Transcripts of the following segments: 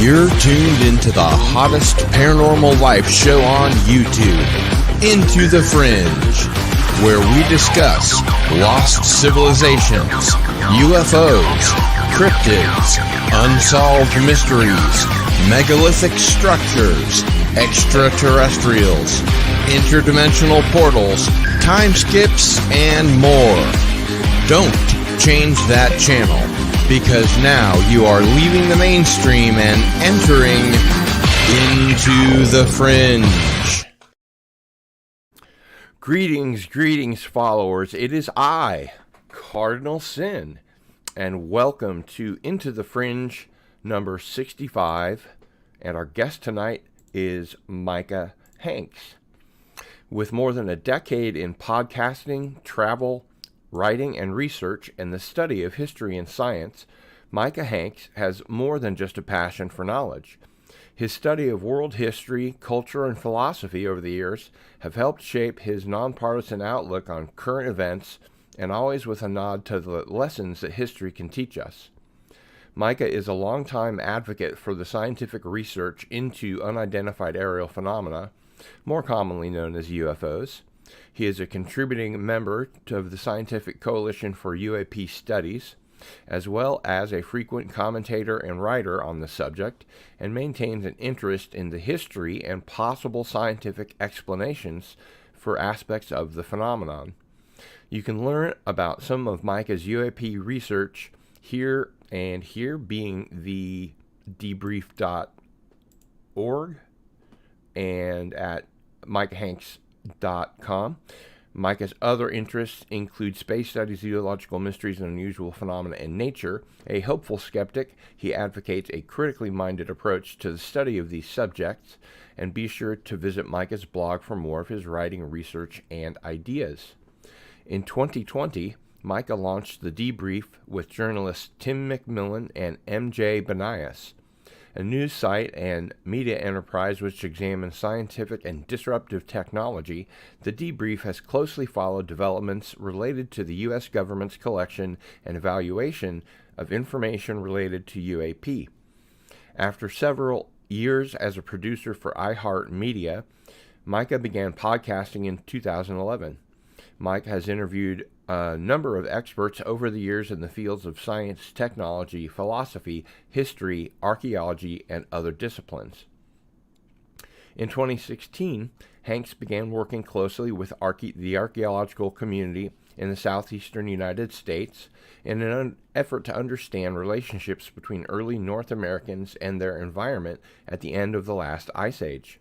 You're tuned into the hottest paranormal life show on YouTube, Into the Fringe, where we discuss lost civilizations, UFOs, cryptids, unsolved mysteries, megalithic structures, extraterrestrials, interdimensional portals, time skips, and more. Don't change that channel, because now you are leaving the mainstream and entering into the fringe. Greetings, followers. It is I, Cardinal Sin, and welcome to Into the Fringe number 65. And our guest tonight is Micah Hanks. With more than a decade in podcasting, travel, writing and research, and the study of history and science, Micah Hanks has more than just a passion for knowledge. His study of world history, culture, and philosophy over the years have helped shape his nonpartisan outlook on current events, and always with a nod to the lessons that history can teach us. Micah is a longtime advocate for the scientific research into unidentified aerial phenomena, more commonly known as UFOs. He is a contributing member of the Scientific Coalition for UAP Studies, as well as a frequent commentator and writer on the subject, and maintains an interest in the history and possible scientific explanations for aspects of the phenomenon. You can learn about some of Micah's UAP research here being the debrief.org and at micahhanks.com. Micah's other interests include space studies, zoological mysteries, and unusual phenomena in nature. A hopeful skeptic, he advocates a critically minded approach to the study of these subjects. And be sure to visit Micah's blog for more of his writing, research, and ideas. In 2020, Micah launched The Debrief with journalists Tim McMillan and MJ Banias, a news site and media enterprise which examines scientific and disruptive technology. The Debrief has closely followed developments related to the U.S. government's collection and evaluation of information related to UAP. After several years as a producer for iHeartMedia, Micah began podcasting in 2011. Mike has interviewed a number of experts over the years in the fields of science, technology, philosophy, history, archaeology, and other disciplines. In 2016, Hanks began working closely with the archaeological community in the southeastern United States in an effort to understand relationships between early North Americans and their environment at the end of the last ice age.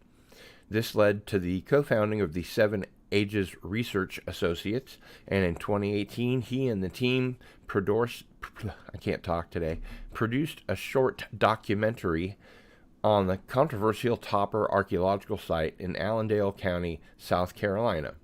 This led to the co-founding of the Seven Ages Research Associates, and in 2018 he and the team produced a short documentary on the controversial Topper archaeological site in Allendale County, South Carolina.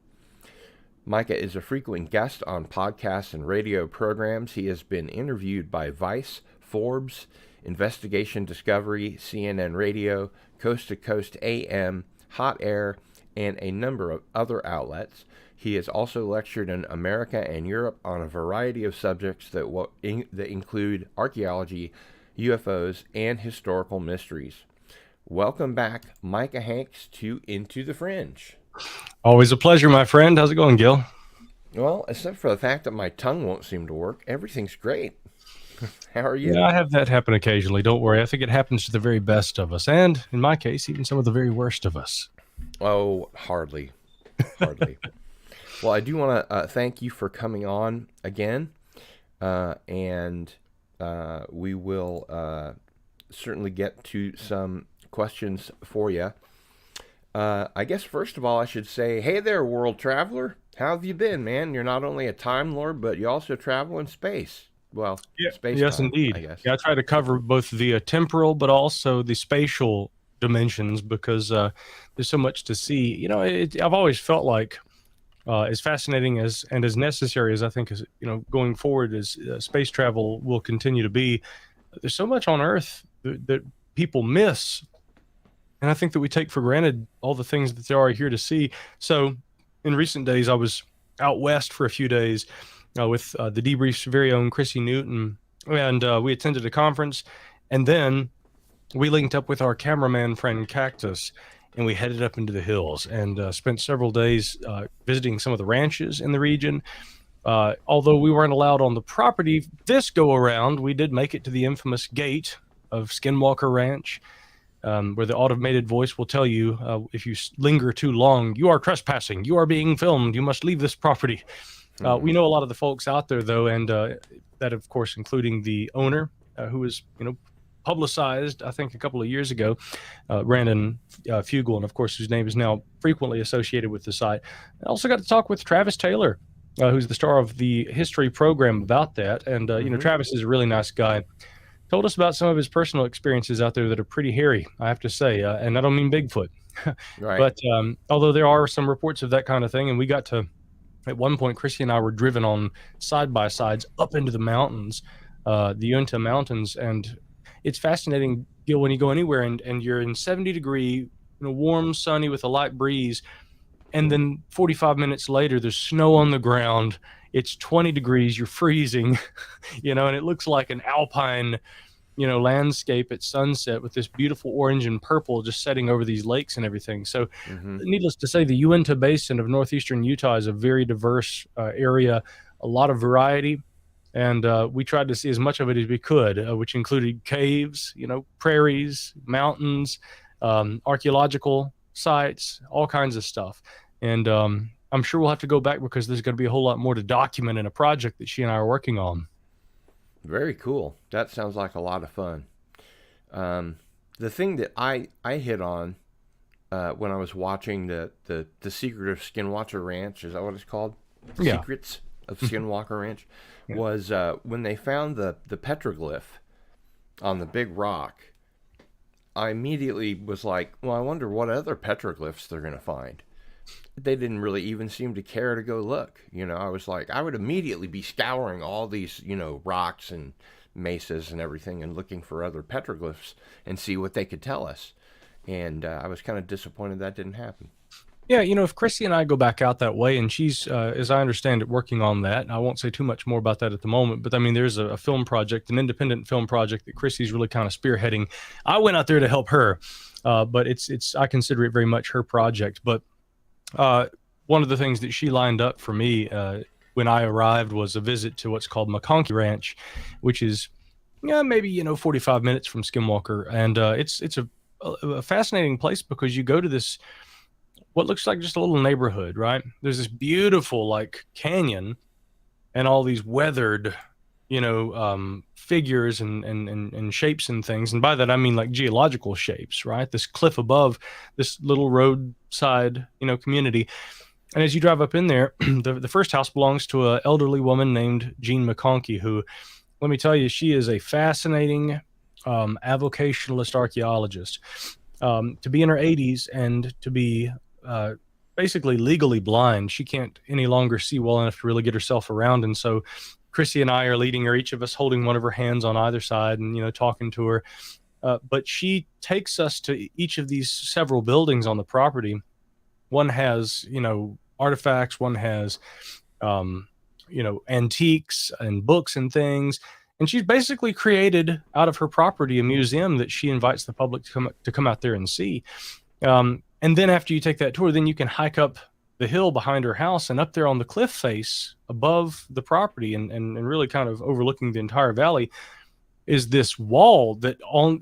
Micah is a frequent guest on podcasts and radio programs. He has been interviewed by Vice, Forbes, Investigation Discovery, CNN Radio, Coast to Coast AM, Hot Air, and a number of other outlets. He has also lectured in America and Europe on a variety of subjects that include archaeology, UFOs, and historical mysteries. Welcome back, Micah Hanks, to Into the Fringe. Always a pleasure, my friend. How's it going, Gil? Well, except for the fact that my tongue won't seem to work, everything's great. How are you? Yeah, I have that happen occasionally. Don't worry. I think it happens to the very best of us, and in my case, even some of the very worst of us. Oh, hardly. Well, I do want to thank you for coming on again, and we will certainly get to some questions for you. I guess first of all, I should say, hey there, world traveler. How have you been, man? You're not only a time lord, but you also travel in space. Well, yeah, space. Yes, time, indeed. I guess. Yeah, I try to cover both the temporal, but also the spatial dimensions, because there's so much to see. You know, I've always felt like as fascinating as and as necessary as I think as going forward as space travel will continue to be. There's so much on Earth that people miss, and I think that we take for granted all the things that there are here to see. So, in recent days, I was out west for a few days with the Debrief's very own Chrissy Newton, and we attended a conference, and then we linked up with our cameraman friend Cactus, and we headed up into the hills and spent several days visiting some of the ranches in the region. Although we weren't allowed on the property this go around, we did make it to the infamous gate of Skinwalker Ranch, where the automated voice will tell you if you linger too long, you are trespassing, you are being filmed, you must leave this property. We know a lot of the folks out there, though, and that, of course, including the owner, who was, publicized, I think, a couple of years ago, Brandon Fugel, and of course, whose name is now frequently associated with the site. I also got to talk with Travis Taylor, who's the star of the history program about that. And, Travis is a really nice guy. Told us about some of his personal experiences out there that are pretty hairy, I have to say. And I don't mean Bigfoot. Right. But although there are some reports of that kind of thing, and we got to, at one point, Chrissy and I were driven on side-by-sides up into the mountains, the Uinta Mountains. And it's fascinating, Gil, when you go anywhere and you're in 70-degree, warm, sunny with a light breeze, and then 45 minutes later, there's snow on the ground. It's 20 degrees. You're freezing, and it looks like an alpine, landscape at sunset with this beautiful orange and purple just setting over these lakes and everything. So needless to say, the Uinta Basin of northeastern Utah is a very diverse area, a lot of variety. And we tried to see as much of it as we could, which included caves, prairies, mountains, archaeological sites, all kinds of stuff. And I'm sure we'll have to go back because there's going to be a whole lot more to document in a project that she and I are working on. Very cool. That sounds like a lot of fun. The thing that I hit on when I was watching the Secret of Skinwalker Ranch, is that what it's called? Yeah. Secrets of Skinwalker Ranch, was when they found the petroglyph on the big rock. I immediately was like, well, I wonder what other petroglyphs they're going to find. They didn't really even seem to care to go look. I was like, I would immediately be scouring all these, rocks and mesas and everything and looking for other petroglyphs and see what they could tell us. And I was kind of disappointed that didn't happen. Yeah, if Chrissy and I go back out that way, and she's, as I understand it, working on that. I won't say too much more about that at the moment, but I mean, there's a film project, an independent film project that Chrissy's really kind of spearheading. I went out there to help her, but it's I consider it very much her project. But one of the things that she lined up for me when I arrived was a visit to what's called McConkey Ranch, which is maybe 45 minutes from Skinwalker, and it's a fascinating place because you go to this what looks like just a little neighborhood, right? There's this beautiful like canyon and all these weathered figures and shapes and things. And by that, I mean like geological shapes, right? This cliff above this little roadside, community. And as you drive up in there, the first house belongs to an elderly woman named Jean McConkey, who, let me tell you, she is a fascinating avocationalist archaeologist. To be in her 80s and to be basically legally blind, she can't any longer see well enough to really get herself around. And so Chrissy and I are leading her, each of us holding one of her hands on either side and, talking to her. But she takes us to each of these several buildings on the property. One has, artifacts, one has, antiques and books and things. And she's basically created out of her property a museum that she invites the public to come out there and see. And then after you take that tour, then you can hike up the hill behind her house, and up there on the cliff face above the property and really kind of overlooking the entire valley is this wall that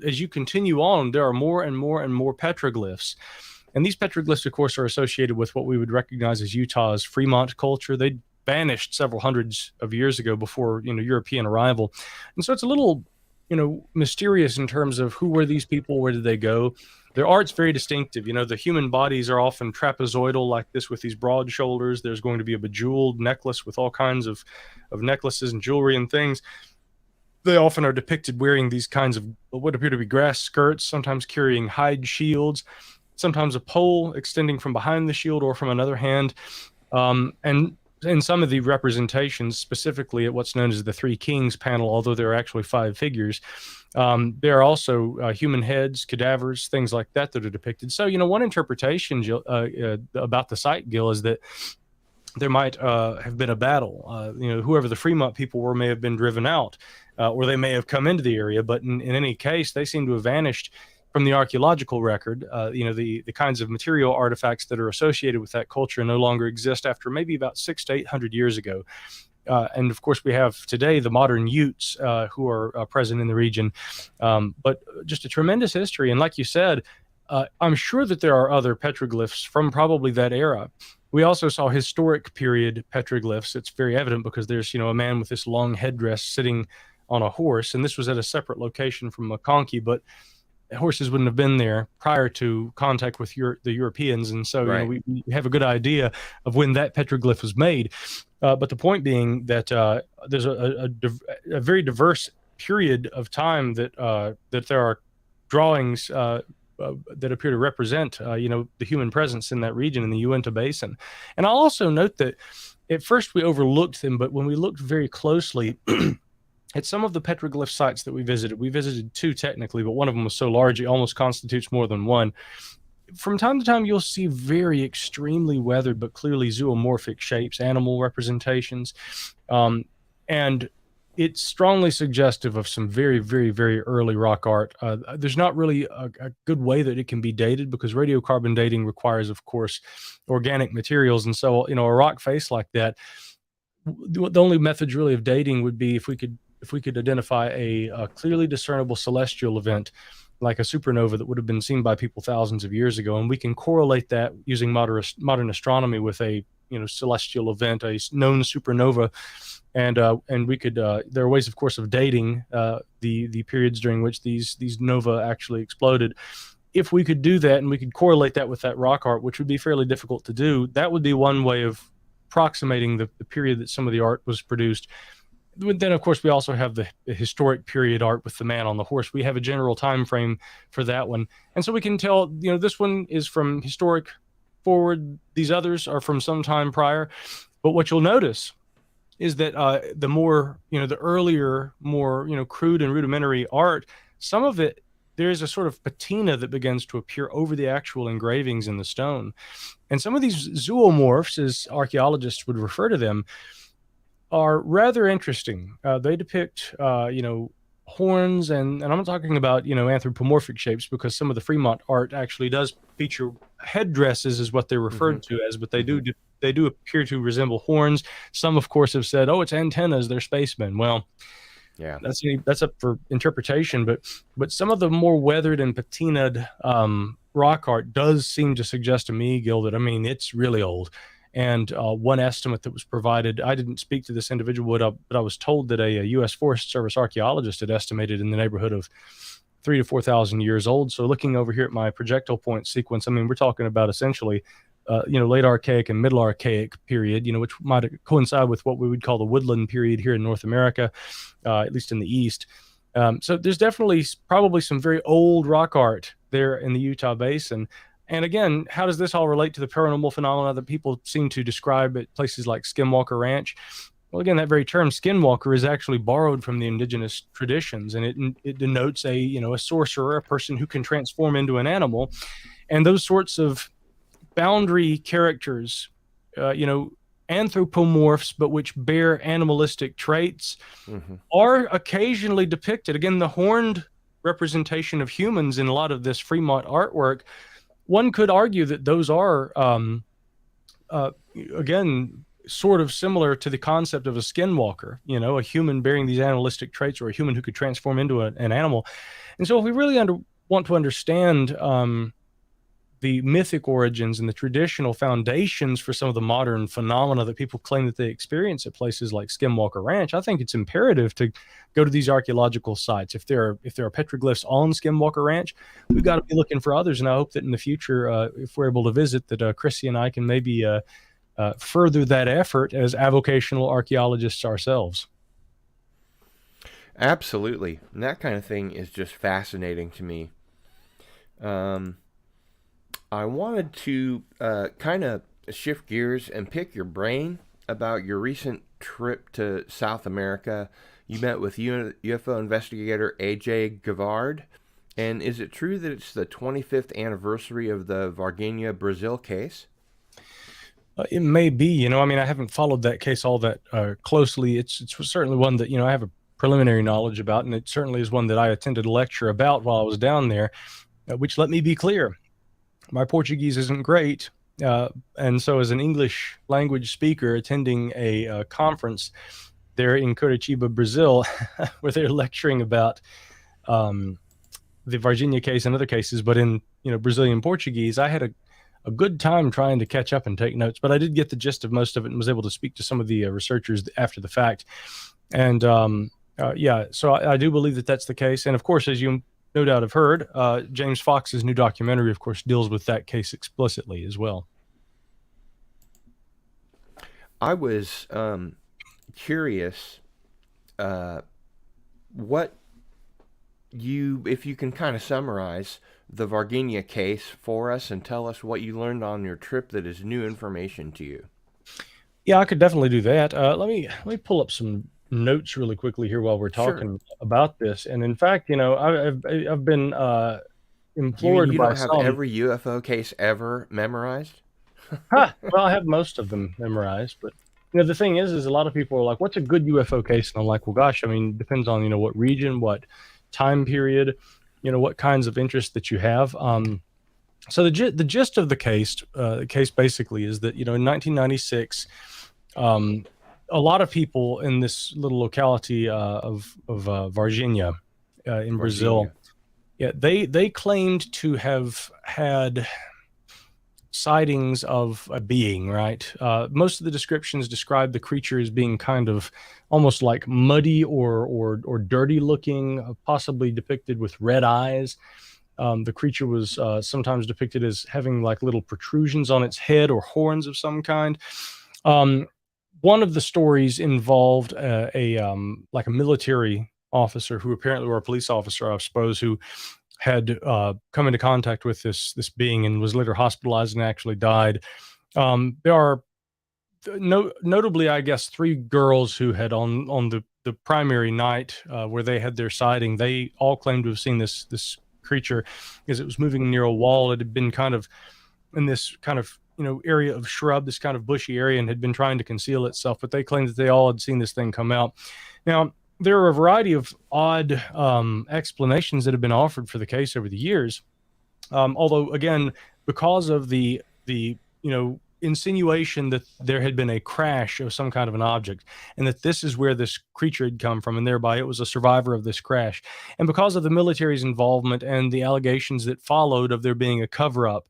as you continue on, there are more and more and more petroglyphs. And these petroglyphs, of course, are associated with what we would recognize as Utah's Fremont culture. They vanished several hundreds of years ago before, European arrival. And so it's a little, mysterious in terms of who were these people, where did they go? Their art's very distinctive. The human bodies are often trapezoidal like this with these broad shoulders. There's going to be a bejeweled necklace with all kinds of necklaces and jewelry and things. They often are depicted wearing these kinds of what appear to be grass skirts, sometimes carrying hide shields, sometimes a pole extending from behind the shield or from another hand. And in some of the representations, specifically at what's known as the Three Kings panel, although there are actually 5 figures, there are also human heads, cadavers, things like that are depicted. So, one interpretation about the site, Gil, is that there might have been a battle. Whoever the Fremont people were may have been driven out. or they may have come into the area. But in any case, they seem to have vanished from the archaeological record. The kinds of material artifacts that are associated with that culture no longer exist after maybe about 600 to 800 years ago. And of course, we have today the modern Utes who are present in the region. But just a tremendous history. And like you said, I'm sure that there are other petroglyphs from probably that era. We also saw historic period petroglyphs. It's very evident because there's, a man with this long headdress sitting on a horse. And this was at a separate location from McConkey, but horses wouldn't have been there prior to contact with the Europeans. And so, Right. we have a good idea of when that petroglyph was made. But the point being that there's a very diverse period of time that there are drawings that appear to represent, the human presence in that region in the Uinta Basin. And I'll also note that at first we overlooked them, but when we looked very closely at some of the petroglyph sites that we visited two technically, but one of them was so large it almost constitutes more than one. From time to time, you'll see very extremely weathered but clearly zoomorphic shapes, animal representations. And it's strongly suggestive of some very, very, very early rock art. There's not really a good way that it can be dated because radiocarbon dating requires, of course, organic materials. And so, a rock face like that, the only methods really of dating would be if we could identify a clearly discernible celestial event like a supernova that would have been seen by people thousands of years ago. And we can correlate that using modern astronomy with a celestial event, a known supernova. And we could there are ways, of course, of dating the periods during which these nova actually exploded. If we could do that and we could correlate that with that rock art, which would be fairly difficult to do, that would be one way of approximating the period that some of the art was produced. Then, of course, we also have the historic period art with the man on the horse. We have a general time frame for that one. And so we can tell, this one is from historic forward. These others are from some time prior. But what you'll notice is that the more, the earlier, more, crude and rudimentary art, some of it, there is a sort of patina that begins to appear over the actual engravings in the stone. And some of these zoomorphs, as archaeologists would refer to them, are rather interesting. They depict, horns, and I'm talking about, anthropomorphic shapes, because some of the Fremont art actually does feature headdresses, is what they're referred to as, but they do appear to resemble horns. Some, of course, have said, "Oh, it's antennas. They're spacemen." Well, yeah, that's up for interpretation. But some of the more weathered and patinaed rock art does seem to suggest to me, Gil, that it's really old. And one estimate that was provided, I didn't speak to this individual, but I was told that a U.S. Forest Service archaeologist had estimated in the neighborhood of 3,000 to 4,000 years old. So looking over here at my projectile point sequence, we're talking about essentially, late Archaic and Middle Archaic period, which might coincide with what we would call the woodland period here in North America, at least in the East. So there's definitely probably some very old rock art there in the Utah Basin. And again, how does this all relate to the paranormal phenomena that people seem to describe at places like Skinwalker Ranch? Well, again, that very term skinwalker is actually borrowed from the indigenous traditions, and it denotes a sorcerer, a person who can transform into an animal. And those sorts of boundary characters, anthropomorphs, but which bear animalistic traits, are occasionally depicted. Again, the horned representation of humans in a lot of this Fremont artwork, one could argue that those are, again, sort of similar to the concept of a skinwalker, a human bearing these animalistic traits, or a human who could transform into an animal. And so if we really want to understand the mythic origins and the traditional foundations for some of the modern phenomena that people claim that they experience at places like Skinwalker Ranch, I think it's imperative to go to these archaeological sites. If there are petroglyphs on Skinwalker Ranch, we've got to be looking for others. And I hope that in the future, if we're able to visit, that Chrissy and I can maybe further that effort as avocational archaeologists ourselves. Absolutely. And that kind of thing is just fascinating to me. I wanted to kind of shift gears and pick your brain about your recent trip to South America. You met with UFO investigator A.J. Gavard. And is it true that it's the 25th anniversary of the Varginha, Brazil case? It may be, I haven't followed that case all that closely. It's certainly one that, I have a preliminary knowledge about, and it certainly is one that I attended a lecture about while I was down there, which, let me be clear, my Portuguese isn't great. And so, as an English language speaker attending a conference there in Curitiba, Brazil, where they're lecturing about the Virginia case and other cases, but in Brazilian Portuguese, I had a good time trying to catch up and take notes. But I did get the gist of most of it and was able to speak to some of the researchers after the fact. And yeah, so I do believe that that's the case. And of course, as you no doubt have heard, James Fox's new documentary, of course, deals with that case explicitly as well. I was curious what if you can kind of summarize the Virginia case for us and tell us what you learned on your trip that is new information to you. Yeah, I could definitely do that. Let me pull up some notes really quickly here while we're Sure. talking about this. And in fact, I've been You mean implored you by don't have some. every UFO case ever memorized? Well, I have most of them memorized, but the thing is a lot of people are like, "What's a good UFO case?" And I'm like, "Well, gosh, I mean, depends on what region, what time period, what kinds of interest that you have." So the gist of the case basically is that in 1996, um, a lot of people in this little locality of Virginia in Brazil, Virginia. yeah, they claimed to have had sightings of a being, right? Most of the descriptions describe the creature as being kind of almost like muddy or dirty looking, possibly depicted with red eyes. The creature was sometimes depicted as having like little protrusions on its head or horns of some kind. Um, One of the stories involved like a military officer who apparently, or a police officer, I suppose, who had come into contact with this being and was later hospitalized and actually died. There are notably, I guess, three girls who had on the primary night where they had their sighting. They all claimed to have seen this creature as it was moving near a wall. It had been kind of in this kind of area of shrub, this kind of bushy area, and had been trying to conceal itself. But they claimed that they all had seen this thing come out. Now, there are a variety of odd explanations that have been offered for the case over the years. Although, again, because of the insinuation that there had been a crash of some kind of an object, and that this is where this creature had come from, and thereby it was a survivor of this crash, and because of the military's involvement and the allegations that followed of there being a cover-up,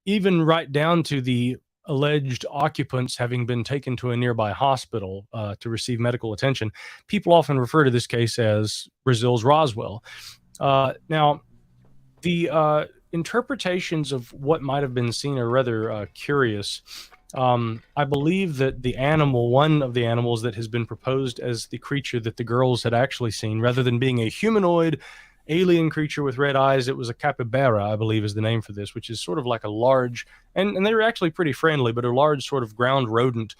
even right down to the alleged occupants having been taken to a nearby hospital to receive medical attention, people often refer to this case as Brazil's Roswell. Now, the interpretations of what might have been seen are rather curious. I believe that one of the animals that has been proposed as the creature that the girls had actually seen, rather than being a humanoid alien creature with red eyes, it was a capybara, I believe is the name for this, which is sort of like a large, and they were actually pretty friendly, but a large sort of ground rodent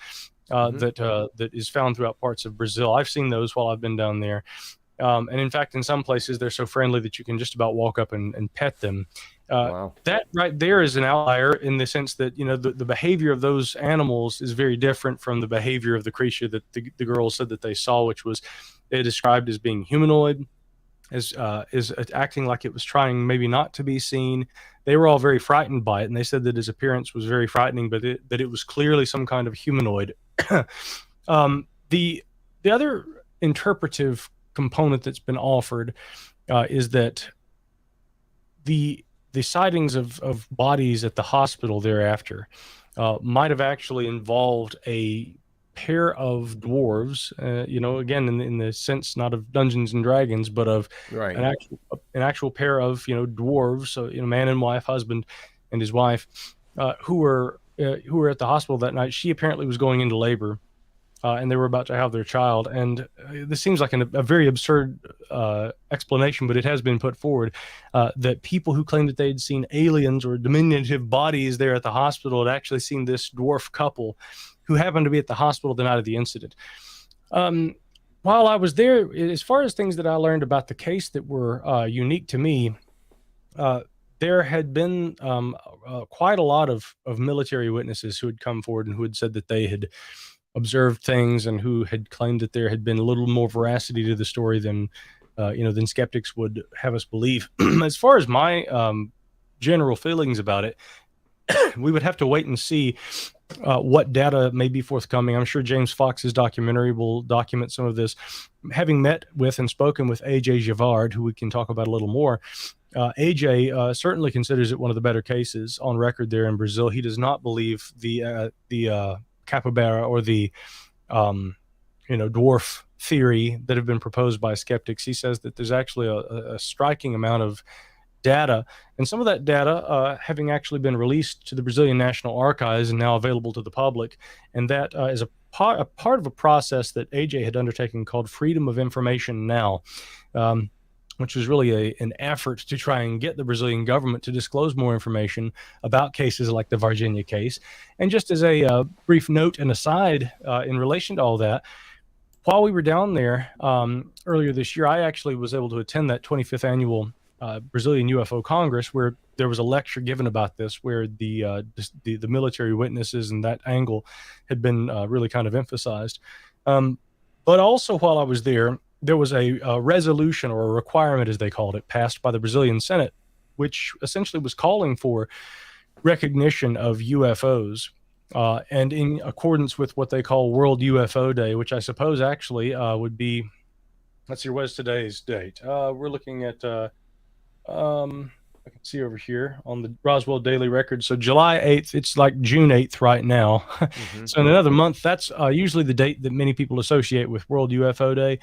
that is found throughout parts of Brazil. I've seen those while I've been down there. And in fact, in some places, they're so friendly that you can just about walk up and pet them. Wow. That right there is an outlier in the sense that, the behavior of those animals is very different from the behavior of the creature that the girls said that they saw, which was they described as being humanoid, as is acting like it was trying maybe not to be seen. They were all very frightened by it, and they said that his appearance was very frightening, but that it was clearly some kind of humanoid. The other interpretive component that's been offered is that the sightings of bodies at the hospital thereafter might have actually involved a pair of dwarves, again in the sense not of Dungeons and Dragons, but of Right. an actual pair of dwarves, so man and wife, husband and his wife, who were at the hospital that night. She apparently was going into labor. And they were about to have their child. And this seems like a very absurd explanation, but it has been put forward that people who claimed that they'd seen aliens or diminutive bodies there at the hospital had actually seen this dwarf couple who happened to be at the hospital the night of the incident. While I was there, as far as things that I learned about the case that were unique to me, there had been quite a lot of military witnesses who had come forward and who had said that they had observed things and who had claimed that there had been a little more veracity to the story than than skeptics would have us believe. As far as my general feelings about it, we would have to wait and see what data may be forthcoming. I'm sure James Fox's documentary will document some of this. Having met with and spoken with AJ Javard, who we can talk about a little more, AJ certainly considers it one of the better cases on record there in Brazil. He does not believe the capybara or the dwarf theory that have been proposed by skeptics. He says that there's actually a striking amount of data, and some of that data having actually been released to the Brazilian National Archives and now available to the public, and that is a part of a process that AJ had undertaken called Freedom of Information Now, which was really an effort to try and get the Brazilian government to disclose more information about cases like the Varginha case. And just as a brief note and aside in relation to all that, while we were down there earlier this year, I actually was able to attend that 25th annual Brazilian UFO Congress, where there was a lecture given about this, where the military witnesses and that angle had been really kind of emphasized. But also while I was there was a resolution, or a requirement as they called it, passed by the Brazilian Senate, which essentially was calling for recognition of UFOs. And in accordance with what they call World UFO Day, which I suppose actually would be, let's see, what is today's date? We're looking at I can see over here on the Roswell Daily Record. So July 8th, it's like June 8th right now. Mm-hmm. So in another month, that's usually the date that many people associate with World UFO Day.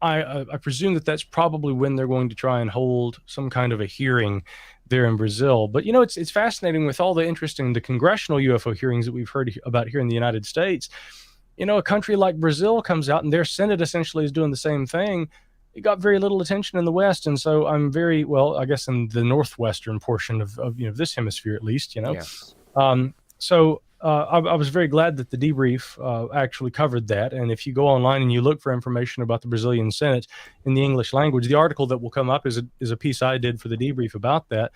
I presume that that's probably when they're going to try and hold some kind of a hearing there in Brazil. But, it's fascinating with all the interesting, the congressional UFO hearings that we've heard about here in the United States. A country like Brazil comes out and their Senate essentially is doing the same thing. It got very little attention in the West, and so I'm very well, I guess, in the northwestern portion of this hemisphere at least. Yeah. So I was very glad that the debrief actually covered that. And if you go online and you look for information about the Brazilian Senate in the English language, the article that will come up is a piece I did for the debrief about that,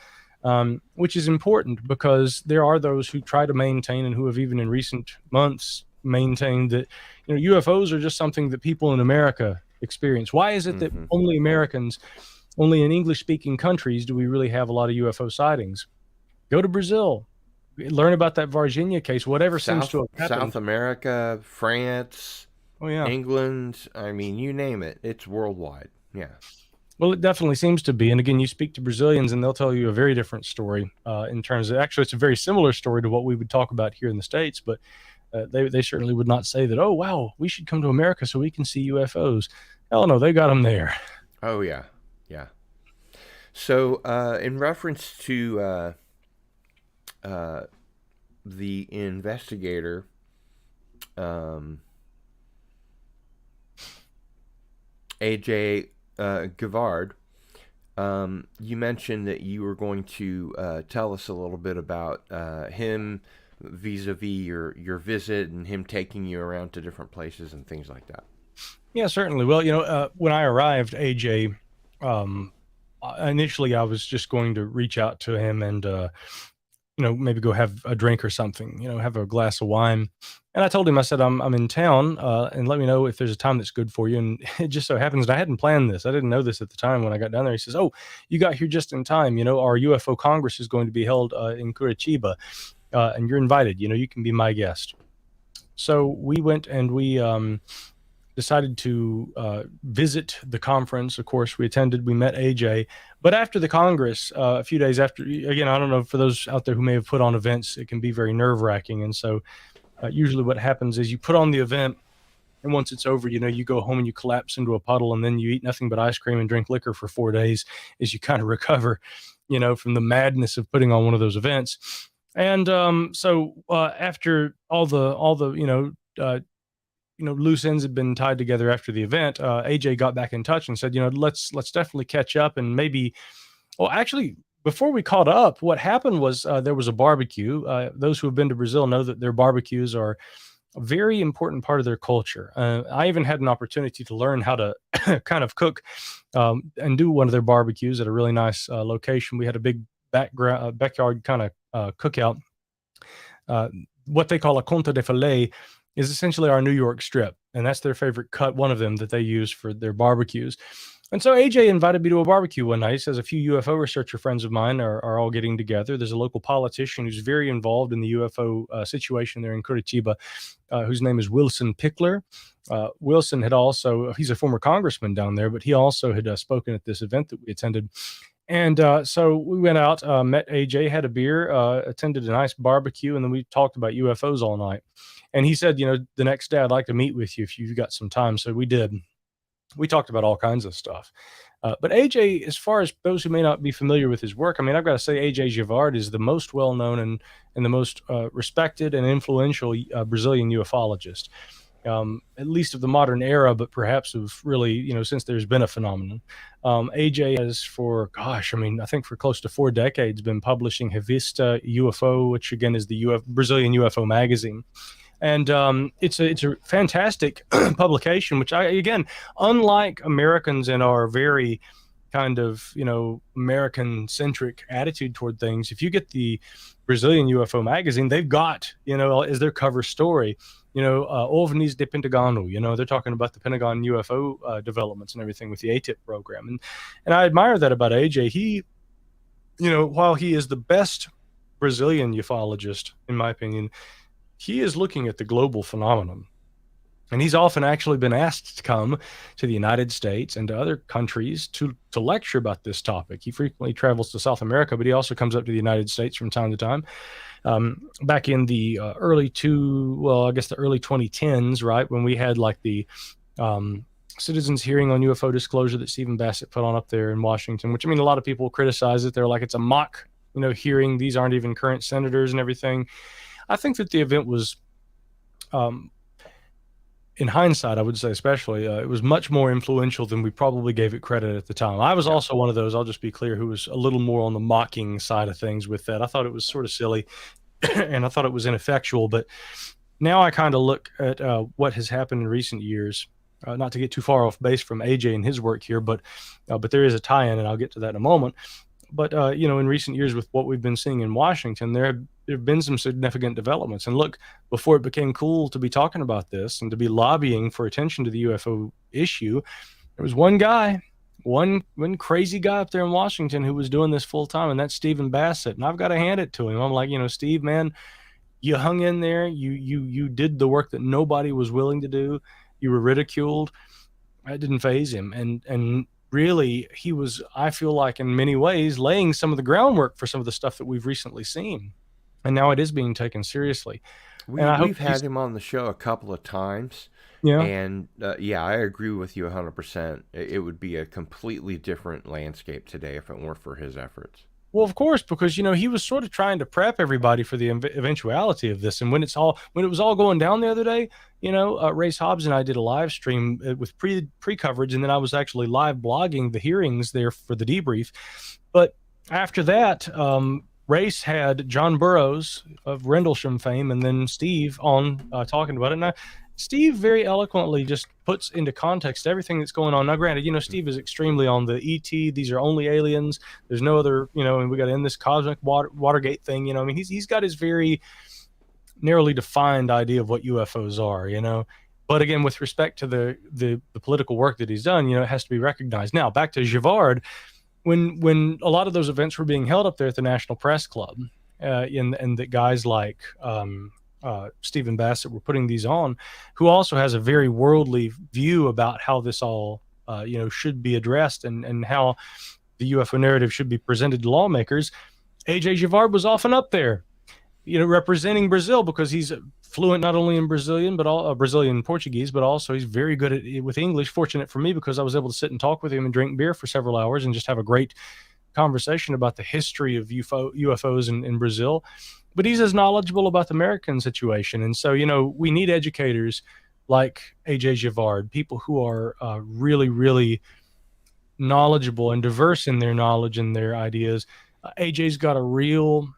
which is important because there are those who try to maintain, and who have even in recent months maintained, that UFOs are just something that people in America experience. Why is it that only in English-speaking countries do we really have a lot of UFO sightings? Go to Brazil, learn about that Varginha case, whatever seems to have happened. South America, France, England, I mean, you name it, it's worldwide. Yeah. Well, it definitely seems to be. And again, you speak to Brazilians and they'll tell you a very different story in terms of, actually, it's a very similar story to what we would talk about here in the States, but they certainly would not say that, oh, wow, we should come to America so we can see UFOs. Hell no, they got them there. Oh, yeah. Yeah. So in reference to the investigator, AJ Gavard, you mentioned that you were going to tell us a little bit about him vis-a-vis your visit and him taking you around to different places and things like that. Yeah, certainly. Well, when I arrived, AJ, initially I was just going to reach out to him and, maybe go have a drink or something, have a glass of wine. And I told him, I said, I'm in town, and let me know if there's a time that's good for you. And it just so happens that I hadn't planned this. I didn't know this at the time when I got down there. He says, oh, you got here just in time. Our UFO Congress is going to be held in Curitiba, and you're invited. You can be my guest. So we went and we decided to visit the conference. Of course, we attended, we met AJ. But after the Congress, a few days after, again, I don't know, for those out there who may have put on events, it can be very nerve-wracking. And so usually what happens is you put on the event, and once it's over, you go home and you collapse into a puddle, and then you eat nothing but ice cream and drink liquor for 4 days as you kind of recover, from the madness of putting on one of those events. And so after all the loose ends had been tied together after the event, AJ got back in touch and said, let's definitely catch up, and maybe, well, actually, before we caught up, what happened was there was a barbecue. Those who have been to Brazil know that their barbecues are a very important part of their culture. I even had an opportunity to learn how to kind of cook and do one of their barbecues at a really nice location. We had a big backyard kind of cookout, what they call a conta de filet. is essentially our New York strip, and that's their favorite cut, one of them that they use for their barbecues. And so AJ invited me to a barbecue one night. He says a few UFO researcher friends of mine are all getting together. There's a local politician who's very involved in the UFO situation there in Curitiba, whose name is Wilson Pickler. Wilson had also, he's a former congressman down there, but he also had spoken at this event that we attended. And so we went out, met AJ, had a beer, attended a nice barbecue, and then we talked about UFOs all night. And he said, the next day I'd like to meet with you if you've got some time. So we did. We talked about all kinds of stuff. But AJ, as far as those who may not be familiar with his work, I mean, I've got to say AJ Givard is the most well-known and the most respected and influential Brazilian ufologist, at least of the modern era, but perhaps of really, since there's been a phenomenon. AJ has I think for close to 4 decades been publishing Revista UFO, which again is the Brazilian UFO magazine. And it's a fantastic publication, which again, unlike Americans in our very kind of, American-centric attitude toward things, if you get the Brazilian UFO magazine, they've got, as their cover story, OVNIs de Pentagano, they're talking about the Pentagon UFO developments and everything with the ATIP program. And I admire that about AJ. He, while he is the best Brazilian ufologist, in my opinion, he is looking at the global phenomenon. And he's often actually been asked to come to the United States and to other countries to lecture about this topic. He frequently travels to South America, but he also comes up to the United States from time to time. Back in the early 2010s, right, when we had like the citizens hearing on UFO disclosure that Stephen Bassett put on up there in Washington, which, I mean, a lot of people criticize it. They're like, it's a mock, hearing. These aren't even current senators and everything. I think that the event was, in hindsight, I would say especially, it was much more influential than we probably gave it credit at the time. I was also one of those, I'll just be clear, who was a little more on the mocking side of things with that. I thought it was sort of silly and I thought it was ineffectual. But now I kind of look at what has happened in recent years, not to get too far off base from AJ and his work here, but there is a tie-in, and I'll get to that in a moment. But, in recent years with what we've been seeing in Washington, there have been some significant developments. And look, before it became cool to be talking about this and to be lobbying for attention to the UFO issue, there was one guy, one crazy guy up there in Washington who was doing this full time, and that's Stephen Bassett. And I've got to hand it to him. I'm like, Steve, man, you hung in there. You did the work that nobody was willing to do. You were ridiculed. That didn't faze him. And really, he was, I feel like, in many ways, laying some of the groundwork for some of the stuff that we've recently seen. And now it is being taken seriously. We've had him on the show a couple of times. Yeah. And I agree with you 100%. It would be a completely different landscape today if it weren't for his efforts. Well, of course, because, he was sort of trying to prep everybody for the eventuality of this. And when it was all going down the other day, Race Hobbs and I did a live stream with pre-coverage, and then I was actually live blogging the hearings there for the debrief. But after that, Race had John Burroughs of Rendlesham fame and then Steve on talking about it. And Steve very eloquently just puts into context everything that's going on. Now, granted, Steve is extremely on the ET. These are only aliens. There's no other, and we got to end this cosmic Watergate thing. He's got his very narrowly defined idea of what UFOs are, But again, with respect to the political work that he's done, it has to be recognized. Now, back to Givard, when a lot of those events were being held up there at the National Press Club, and that guys like Stephen Bassett were putting these on, who also has a very worldly view about how this all, should be addressed and how the UFO narrative should be presented to lawmakers. AJ Givard was often up there, representing Brazil, because he's fluent not only in Brazilian, but all Brazilian Portuguese, but also he's very good with English. Fortunate for me, because I was able to sit and talk with him and drink beer for several hours and just have a great conversation about the history of UFOs in Brazil. But he's as knowledgeable about the American situation. And so, we need educators like AJ Givard, people who are really, really knowledgeable and diverse in their knowledge and their ideas. AJ's got a real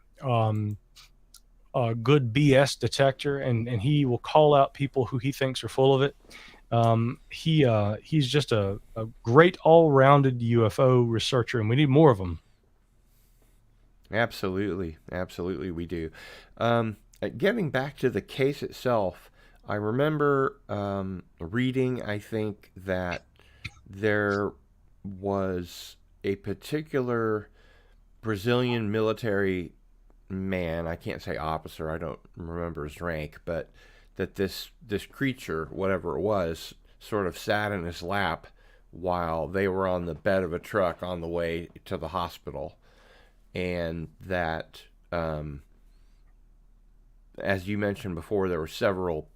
good BS detector, and he will call out people who he thinks are full of it. He's just a great all-rounded UFO researcher, and we need more of them. Absolutely we do. Getting back to the case itself, I remember reading, I think, that there was a particular Brazilian military man, I can't say officer, I don't remember his rank, but that this creature, whatever it was, sort of sat in his lap while they were on the bed of a truck on the way to the hospital, and that as you mentioned before, there were several,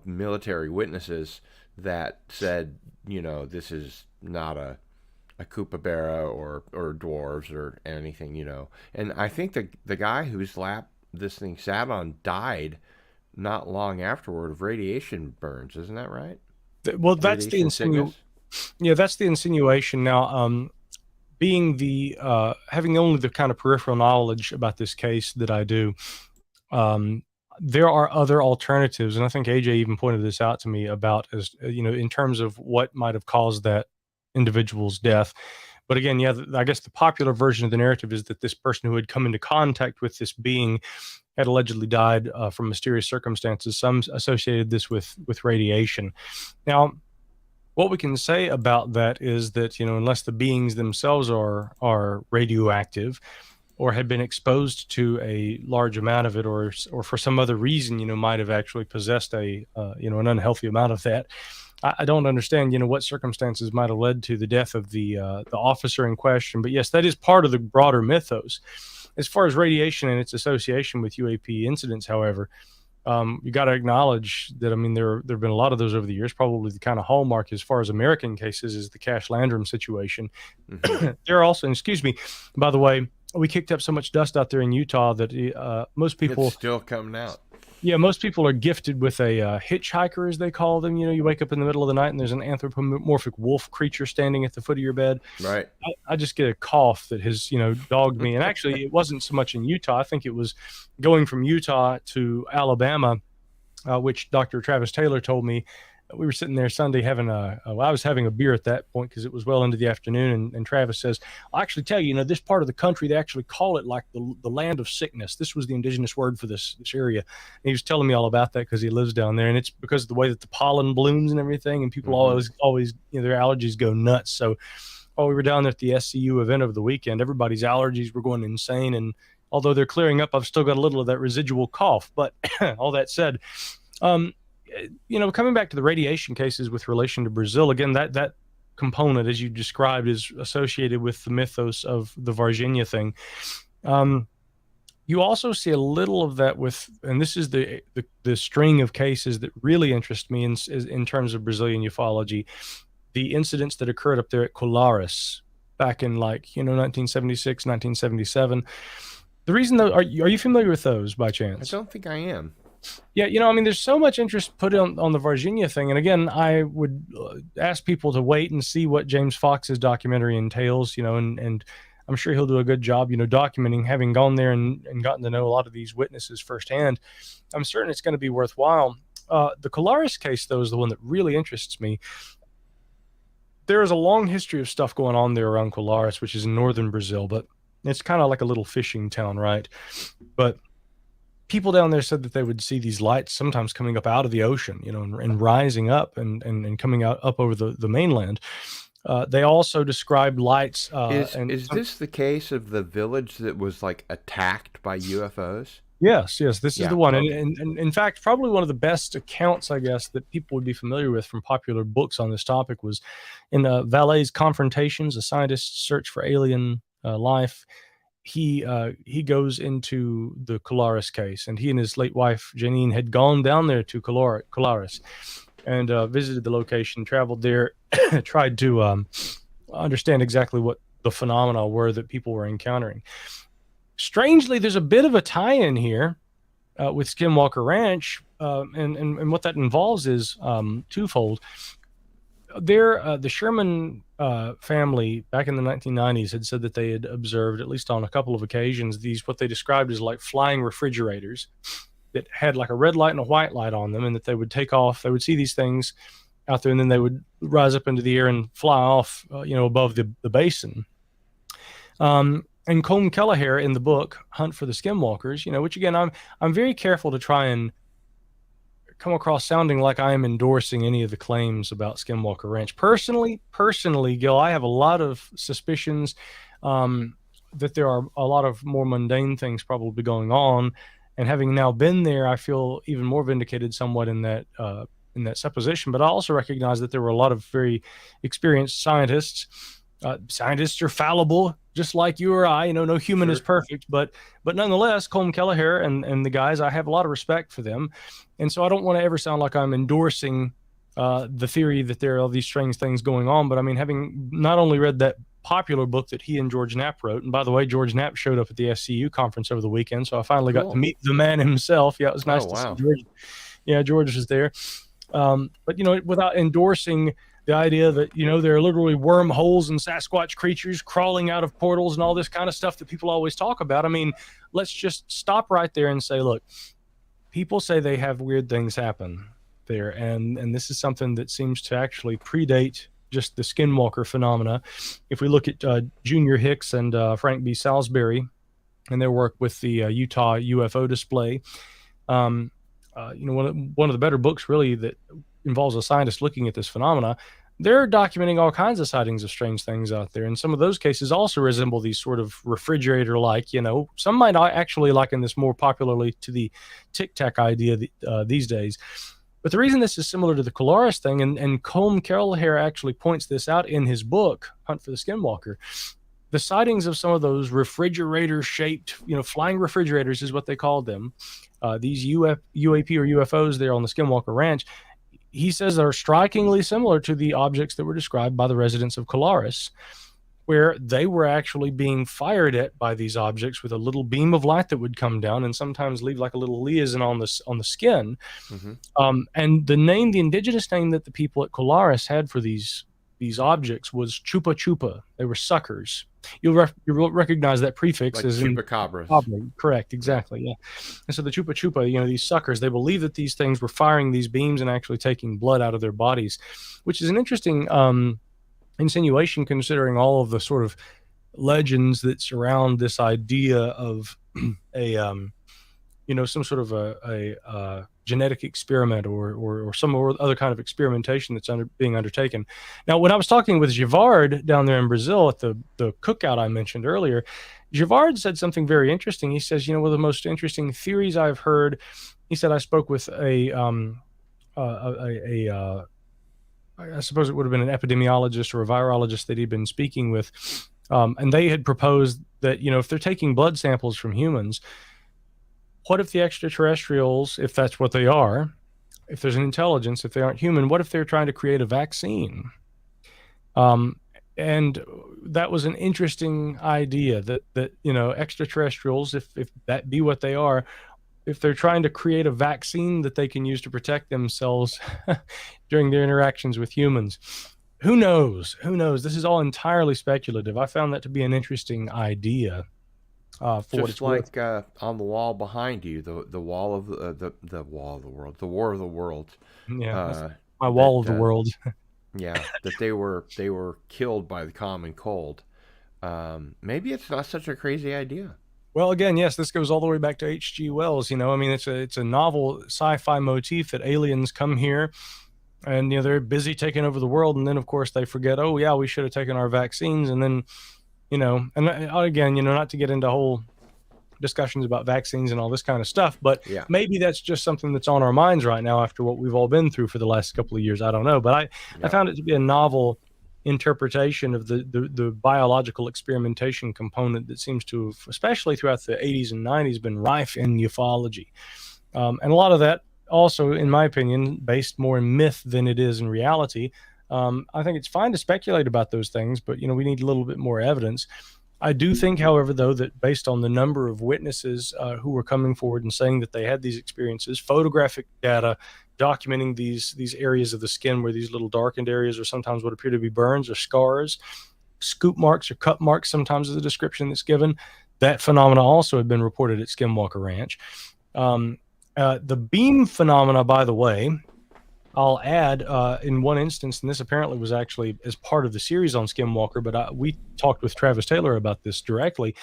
military witnesses that said, this is not a Koopa or dwarves or anything, And I think the guy whose lap this thing sat on died not long afterward of radiation burns. Isn't that right? Well, that's the Radiation sickness? yeah, that's the insinuation. Now, being having only the kind of peripheral knowledge about this case that I do, um, there are other alternatives, and I think AJ even pointed this out to me about, as in terms of what might have caused that individual's death. But again, yeah, I guess the popular version of the narrative is that this person who had come into contact with this being had allegedly died from mysterious circumstances. Some associated this with radiation. Now, what we can say about that is that, unless the beings themselves are radioactive or had been exposed to a large amount of it, or for some other reason, might have actually possessed an unhealthy amount of that. I don't understand, what circumstances might have led to the death of the officer in question. But yes, that is part of the broader mythos. As far as radiation and its association with UAP incidents, however, you got to acknowledge that, there have been a lot of those over the years. Probably the kind of hallmark as far as American cases is the Cash Landrum situation. Mm-hmm. There are also, excuse me, by the way, we kicked up so much dust out there in Utah that most people... It's still coming out. Yeah, most people are gifted with a hitchhiker, as they call them. You wake up in the middle of the night and there's an anthropomorphic wolf creature standing at the foot of your bed. Right. I just get a cough that has, dogged me. And actually, it wasn't so much in Utah. I think it was going from Utah to Alabama, which Dr. Travis Taylor told me. We were sitting there Sunday I was having a beer at that point because it was well into the afternoon. And Travis says, I'll actually tell you, this part of the country, they actually call it like the land of sickness. This was the indigenous word for this area. And he was telling me all about that because he lives down there. And it's because of the way that the pollen blooms and everything. And people always, their allergies go nuts. So while we were down there at the SCU event over the weekend, everybody's allergies were going insane. And although they're clearing up, I've still got a little of that residual cough. But all that said, coming back to the radiation cases with relation to Brazil, again, that component, as you described, is associated with the mythos of the Varginha thing. You also see a little of that and this is the string of cases that really interest me in terms of Brazilian ufology, the incidents that occurred up there at Colares back in 1976, 1977. The reason, though, are you familiar with those by chance? I don't think I am. Yeah, there's so much interest put on the Varginha thing. And again, I would ask people to wait and see what James Fox's documentary entails, and I'm sure he'll do a good job, documenting, having gone there and gotten to know a lot of these witnesses firsthand. I'm certain it's going to be worthwhile. The Colares case, though, is the one that really interests me. There is a long history of stuff going on there around Colares, which is in northern Brazil, but it's kind of like a little fishing town, right? But people down there said that they would see these lights sometimes coming up out of the ocean, and rising up and coming up over the mainland. They also described lights. Is this the case of the village that was attacked by UFOs? Yes, this is the one. Okay. And in fact, probably one of the best accounts, I guess, that people would be familiar with from popular books on this topic was in Vallée's Confrontations, A Scientist's Search for Alien Life. He goes into the Colares case, and he and his late wife Janine had gone down there to Colares and visited the location, traveled there, tried to understand exactly what the phenomena were that people were encountering. Strangely, there's a bit of a tie-in here with Skinwalker Ranch, and what that involves is twofold. The Sherman family back in the 1990s had said that they had observed, at least on a couple of occasions, these what they described as like flying refrigerators that had like a red light and a white light on them, and that they would take off. They would see these things out there, and then they would rise up into the air and fly off, above the basin. And Colm Kelleher in the book Hunt for the Skinwalkers, which again I'm very careful to try and come across sounding like I am endorsing any of the claims about Skinwalker Ranch. Personally, Gil, I have a lot of suspicions that there are a lot of more mundane things probably going on. And having now been there, I feel even more vindicated somewhat in that supposition. But I also recognize that there were a lot of very experienced scientists. Scientists are fallible, just like you or I. No human is perfect, but nonetheless, Colm Kelleher and the guys, I have a lot of respect for them, and so I don't want to ever sound like I'm endorsing the theory that there are all these strange things going on. But I mean, having not only read that popular book that he and George Knapp wrote, and by the way, George Knapp showed up at the SCU conference over the weekend, so I finally got to meet the man himself. Yeah, it was nice to see George. Yeah, George was there. But without endorsing the idea that there are literally wormholes and Sasquatch creatures crawling out of portals and all this kind of stuff that people always talk about. I mean, let's just stop right there and say, look, people say they have weird things happen there, and this is something that seems to actually predate just the Skinwalker phenomena. If we look at Junior Hicks and Frank B. Salisbury and their work with the Utah UFO display, one of the better books really that involves a scientist looking at this phenomena, they're documenting all kinds of sightings of strange things out there. And some of those cases also resemble these sort of refrigerator-like, some might actually liken this more popularly to the Tic Tac idea these days. But the reason this is similar to the Colaris thing, and Colm Kelleher actually points this out in his book, Hunt for the Skinwalker, the sightings of some of those refrigerator-shaped, flying refrigerators is what they called them, these UAP or UFOs there on the Skinwalker Ranch, he says are strikingly similar to the objects that were described by the residents of Colaris, where they were actually being fired at by these objects with a little beam of light that would come down and sometimes leave like a little lesion on the skin. Mm-hmm. And the indigenous name that the people at Colaris had for these objects was chupa chupa. They were suckers. You'll recognize that prefix like as chupacabras. Correct, exactly, yeah. And so the chupa chupa, these suckers, they believe that these things were firing these beams and actually taking blood out of their bodies, which is an interesting insinuation considering all of the sort of legends that surround this idea of some sort of a genetic experiment or some other kind of experimentation that's being undertaken. Now, when I was talking with Givard down there in Brazil at the cookout I mentioned earlier, Givard said something very interesting. He says, one of the most interesting theories I've heard, he said, I spoke with I suppose it would have been an epidemiologist or a virologist that he'd been speaking with, and they had proposed that, if they're taking blood samples from humans, what if the extraterrestrials, if that's what they are, if there's an intelligence, if they aren't human, what if they're trying to create a vaccine? And that was an interesting idea that extraterrestrials, if that be what they are, if they're trying to create a vaccine that they can use to protect themselves during their interactions with humans. Who knows? This is all entirely speculative. I found that to be an interesting idea. Just like on the wall behind you, the wall of the wall of the world, the War of the Worlds. Yeah, my wall of the world. Yeah, that they were killed by the common cold. Maybe it's not such a crazy idea. Well, again, yes, this goes all the way back to H.G. Wells. It's a novel sci-fi motif that aliens come here, and they're busy taking over the world, and then of course they forget, oh yeah, we should have taken our vaccines, and then. And again, not to get into whole discussions about vaccines and all this kind of stuff, but maybe that's just something that's on our minds right now after what we've all been through for the last couple of years. I don't know, but I found it to be a novel interpretation of the biological experimentation component that seems to have, especially throughout the 80s and 90s, been rife in ufology. And a lot of that also, in my opinion, based more in myth than it is in reality. I think it's fine to speculate about those things, but we need a little bit more evidence. I do think, however, though, that based on the number of witnesses who were coming forward and saying that they had these experiences, photographic data documenting these areas of the skin where these little darkened areas or sometimes what appear to be burns or scars, scoop marks or cut marks sometimes is the description that's given, that phenomena also had been reported at Skinwalker Ranch. The beam phenomena, by the way, I'll add in one instance, and this apparently was actually as part of the series on Skinwalker, but we talked with Travis Taylor about this directly.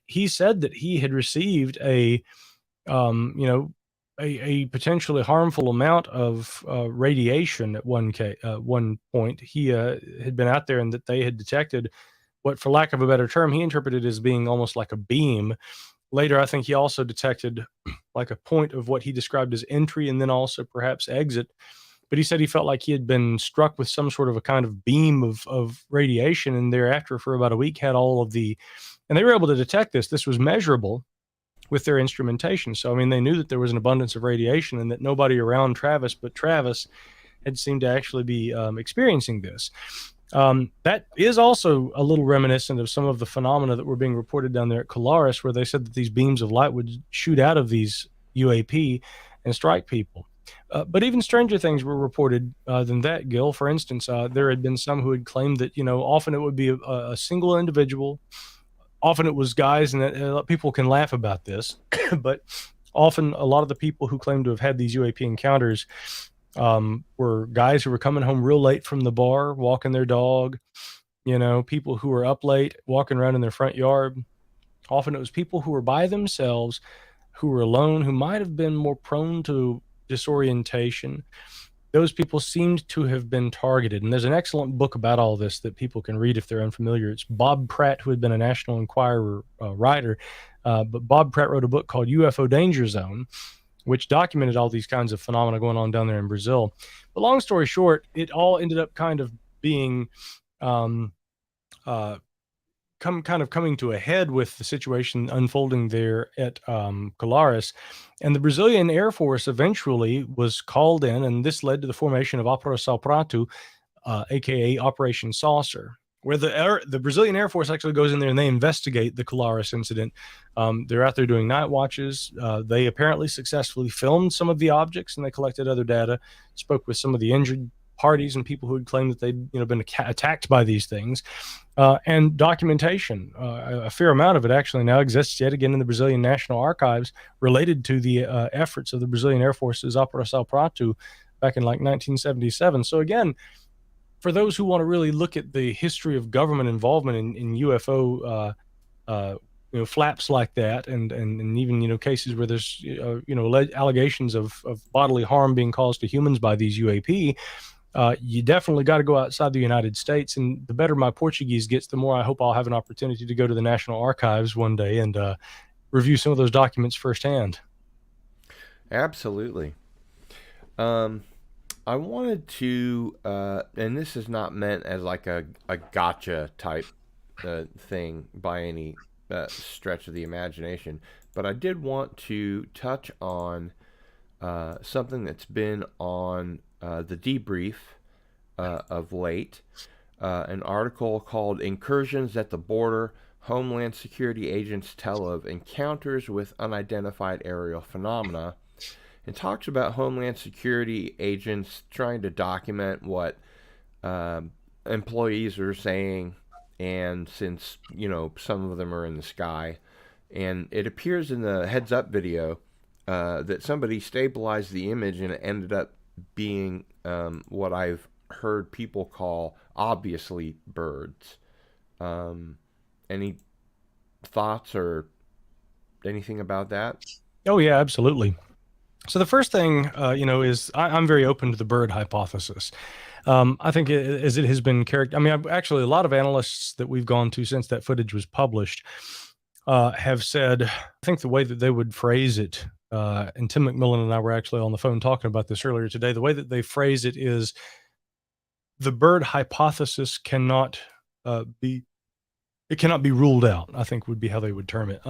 He said that he had received a a potentially harmful amount of radiation at one point. He had been out there, and that they had detected what, for lack of a better term, he interpreted as being almost like a beam. Later, I think he also detected like a point of what he described as entry and then also perhaps exit. But he said he felt like he had been struck with some sort of a kind of beam of radiation, and thereafter, for about a week, had all of the, and they were able to detect this. This was measurable with their instrumentation. So, I mean, they knew that there was an abundance of radiation and that nobody around Travis but Travis had seemed to actually be experiencing this. That is also a little reminiscent of some of the phenomena that were being reported down there at Colares, where they said that these beams of light would shoot out of these UAP and strike people. But even stranger things were reported than that, Gil. For instance, there had been some who had claimed that, often it would be a single individual. Often it was guys, and people can laugh about this, but often a lot of the people who claim to have had these UAP encounters were guys who were coming home real late from the bar, walking their dog, people who were up late, walking around in their front yard. Often it was people who were by themselves, who were alone, who might have been more prone to disorientation. Those people seemed to have been targeted. And there's an excellent book about all this that people can read if they're unfamiliar. It's Bob Pratt, who had been a National Enquirer writer. But Bob Pratt wrote a book called UFO Danger Zone, which documented all these kinds of phenomena going on down there in Brazil. But long story short, it all ended up kind of being coming to a head with the situation unfolding there at Colares. And the Brazilian Air Force eventually was called in, and this led to the formation of Operação Prato, aka Operation Saucer, where the Brazilian Air Force actually goes in there and they investigate the Colares incident. They're out there doing night watches. They apparently successfully filmed some of the objects, and they collected other data, spoke with some of the injured parties and people who had claimed that they'd been attacked by these things. And documentation, a fair amount of it actually now exists yet again in the Brazilian National Archives related to the efforts of the Brazilian Air Force's Operação Prato back in like 1977. So again, for those who want to really look at the history of government involvement in UFO flaps like that, and even cases where there's allegations of bodily harm being caused to humans by these UAP, you definitely got to go outside the United States. And the better my Portuguese gets, the more I hope I'll have an opportunity to go to the National Archives one day and review some of those documents firsthand. Absolutely. I wanted to, and this is not meant as like a gotcha type thing by any stretch of the imagination, but I did want to touch on something that's been on the debrief of late, an article called "Incursions at the Border, Homeland Security Agents Tell of Encounters with Unidentified Aerial Phenomena," and talks about Homeland Security agents trying to document what employees are saying, and since some of them are in the sky, and it appears in the heads up video that somebody stabilized the image and it ended up being what I've heard people call obviously birds. Any thoughts or anything about that? Oh yeah, absolutely. So the first thing, is I'm very open to the bird hypothesis. I think as it has been actually a lot of analysts that we've gone to since that footage was published have said, I think the way that they would phrase it, and Tim McMillan and I were actually on the phone talking about this earlier today, the way that they phrase it is the bird hypothesis cannot be ruled out, I think would be how they would term it.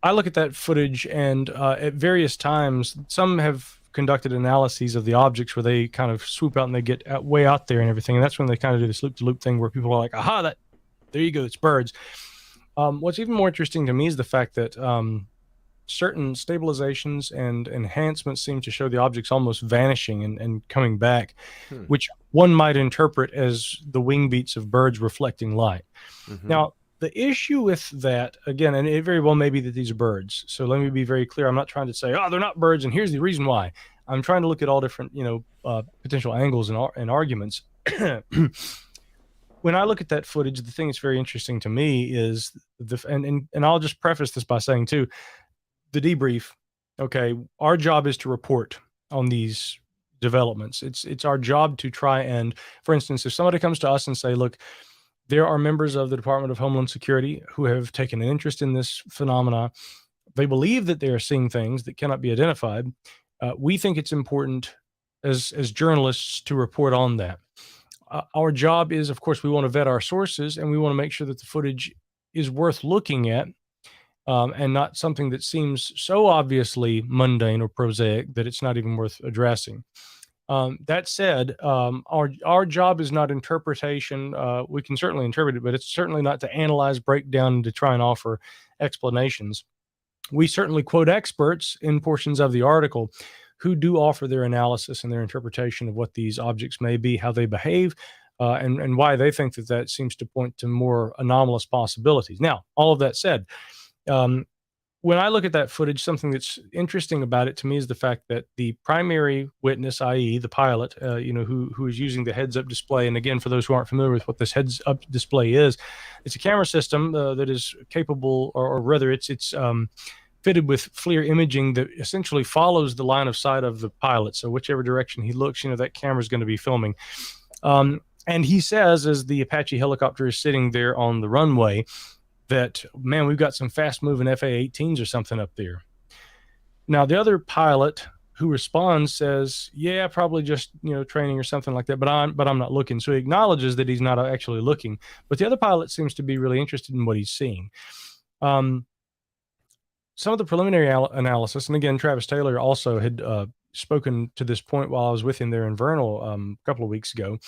I look at that footage, and at various times, some have conducted analyses of the objects where they kind of swoop out and they get way out there and everything. And that's when they kind of do this loop-to-loop thing where people are like, aha, there you go, it's birds. What's even more interesting to me is the fact that certain stabilizations and enhancements seem to show the objects almost vanishing and coming back, which one might interpret as the wing beats of birds reflecting light. Mm-hmm. Now, the issue with that, again, and it very well may be that these are birds. So let me be very clear. I'm not trying to say, oh, they're not birds, and here's the reason why. I'm trying to look at all different, potential angles and arguments. When I look at that footage, the thing that's very interesting to me is and I'll just preface this by saying too, the debrief Okay, our job is to report on these developments. It's our job to try and, for instance, if somebody comes to us and say, look, there are members of the Department of Homeland Security who have taken an interest in this phenomena. They believe that they are seeing things that cannot be identified. We think it's important as journalists to report on that. Our job is, of course, we want to vet our sources, and we want to make sure that the footage is worth looking at, and not something that seems so obviously mundane or prosaic that it's not even worth addressing. That said, our job is not interpretation. We can certainly interpret it, but it's certainly not to analyze, break down, and to try and offer explanations. We certainly quote experts in portions of the article who do offer their analysis and their interpretation of what these objects may be, how they behave, and why they think that seems to point to more anomalous possibilities. Now, all of that said, when I look at that footage, something that's interesting about it to me is the fact that the primary witness, i.e. the pilot, who is using the heads-up display. And again, for those who aren't familiar with what this heads-up display is, it's a camera system that is capable, or rather it's fitted with FLIR imaging that essentially follows the line of sight of the pilot. So whichever direction he looks, that camera is going to be filming. And he says, as the Apache helicopter is sitting there on the runway, that, man, we've got some fast-moving FA-18s or something up there. Now, the other pilot who responds says, yeah, probably just, training or something like that, but I'm not looking. So he acknowledges that he's not actually looking. But the other pilot seems to be really interested in what he's seeing. Some of the preliminary analysis, and again, Travis Taylor also had spoken to this point while I was with him there in Vernal a couple of weeks ago,